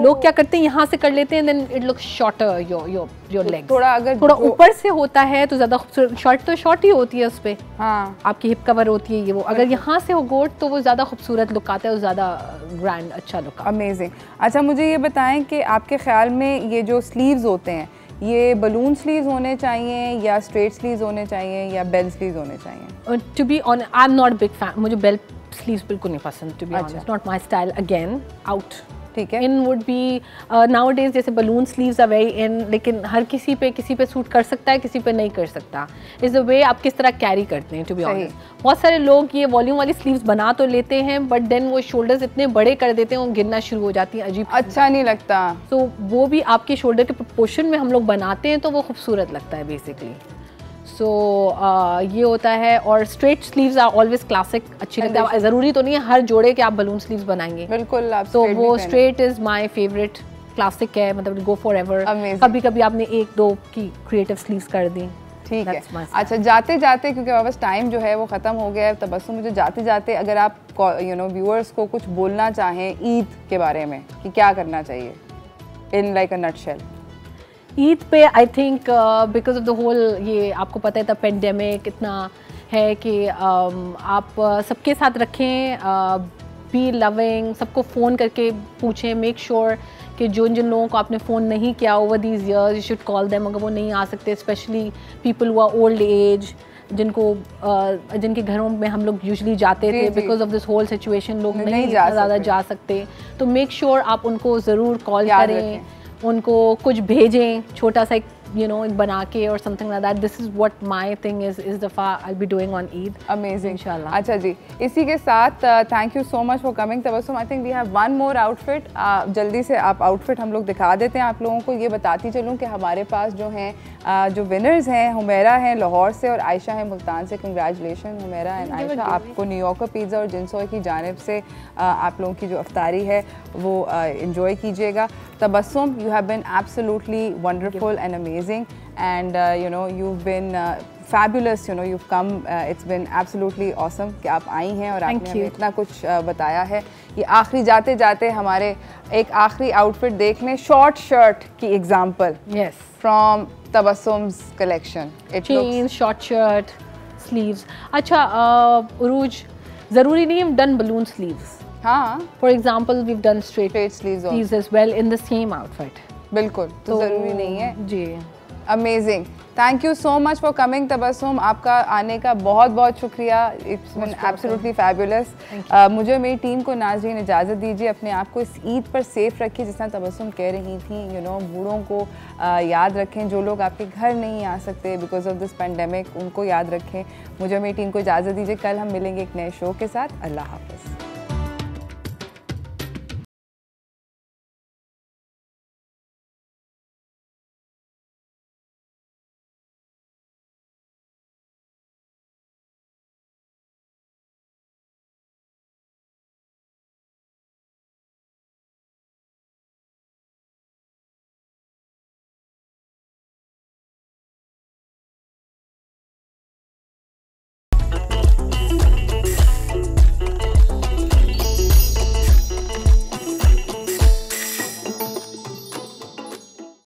लोग क्या करते हैं, यहाँ से कर लेते हैं, then it looks shorter your leg. थोड़ा ऊपर से होता है तो ज़्यादा खूबसूरत, शॉर्ट तो शॉर्ट ही होती है उस पर, हाँ आपकी हिप कवर होती है ये वो, अगर यहाँ से हो गोट तो वो ज़्यादा खूबसूरत लुक आता है, वो ज़्यादा ग्रैंड अच्छा लुक। अमेजिंग। अच्छा मुझे ये बताएं कि आपके ख्याल में ये जो स्लीव्स होते हैं ये बलून स्लीव्स होने चाहिए या स्ट्रेट स्लीव्स होने चाहिए या बेल स्लीव्स होने चाहिए? To be on I am not big fan, मुझे बेल स्लीव्स बिल्कुल नहीं पसंद, to be honest, not my style. Again out, ठीक है। इन वुड बी नाउअडेज जैसे balloon sleeves are very in, लेकिन हर किसी पे सूट कर सकता है, किसी पे नहीं कर सकता। इज द वे आप किस तरह कैरी करते हैं, टू बी ऑनेस्ट। बहुत सारे लोग ये वॉल्यूम वाली स्लीव्स बना तो लेते हैं बट देन वो शोल्डर्स इतने बड़े कर देते हैं, वो गिरना शुरू हो जाती हैं, अजीब अच्छा नहीं लगता। तो वो भी आपके शोल्डर के प्रोपोर्शन में हम लोग बनाते हैं तो वो खूबसूरत लगता है बेसिकली। सो ये होता है। और straight sleeves are always classic, अच्छी लगता है। ज़रूरी तो नहीं है हर जोड़े के आप बलून स्लीव्स बनाएंगे, बिल्कुल आप तो वो straight is my favourite, classic है, मतलब गो फॉर एवर। कभी कभी आपने 1-2 की क्रिएटिव स्लीव्स कर दी, ठीक है। अच्छा जाते जाते, क्योंकि वापस टाइम जो है वो ख़त्म हो गया है, तबस्सुम मुझे जाते जाते अगर आप व्यूअर्स को कुछ बोलना चाहें ईद के बारे में कि क्या करना चाहिए in like a nutshell. Eid पे I think because of the whole, ये आपको पता है था पेंडेमिक इतना है कि आप सबके साथ रखें, बी लविंग, सबको फ़ोन करके पूछें, मेक श्योर कि जिन लोगों को आपने फ़ोन नहीं किया over these years you should call them अगर वो नहीं आ सकते, specially people who are old age, जिनके घरों में हम लोग यूजुअली जाते थे because of this whole situation, लोग नहीं ज़्यादा जा सकते, तो मेक श्योर आप उनको ज़रूर कॉल करें, उनको कुछ भेजें, छोटा सा एक बना के और something like that. This is what my thing is दफ़ा I be doing on Eid. Amazing इंशाल्लाह। अच्छा जी, इसी के साथ thank you so much for coming Tabassum. I think we have one more outfit, जल्दी से आप आउटफिट हम लोग दिखा देते हैं आप लोगों को। ये बताती चलूँ कि हमारे पास जो हैं जो विनर्स हैं, हुमैरा हैं लाहौर से और आयशा हैं मुल्तान से। कंग्रेचुलेशन हुमैरा एंड आयशा, आपको न्यूयॉर्कर पिज़्ज़ा और जिनसोय की जानिब से आप लोगों की जो अफ्तारी है वो इंजॉय कीजिएगा। Tabassum, you have been absolutely wonderful and amazing, and you've been fabulous. You've come. It's been absolutely awesome कि आप आई हैं और आपने हमें इतना कुछ बताया है। ये आखिरी जाते जाते हमारे एक आखिरी आउटफिट देख लें, शॉर्ट शर्ट की example. Yes. From Tabassum's collection. Jeans, short shirt, sleeves. अच्छा, उरूज ज़रूरी नहीं है done balloon sleeves. हाँ, for example we have done straight sleeves as well in the same outfit. बिल्कुल, तो ज़रूरी नहीं है जी। Amazing, thank you so much for coming Tabassum, आपका आने का बहुत बहुत शुक्रिया। It's been absolutely fabulous. मुझे मेरी टीम को नाज़रीन इजाज़त दीजिए, अपने आप को इस ईद पर सेफ रखिए, जिस तरह तबस्सुम कह रही थी, बूढ़ों को याद रखें, जो लोग आपके घर नहीं आ सकते बिकॉज ऑफ दिस पेंडेमिक, उनको याद रखें। मुझे मेरी टीम को इजाज़त दीजिए, कल हम मिलेंगे एक नए शो के साथ। अल्लाह हाफ़िज़।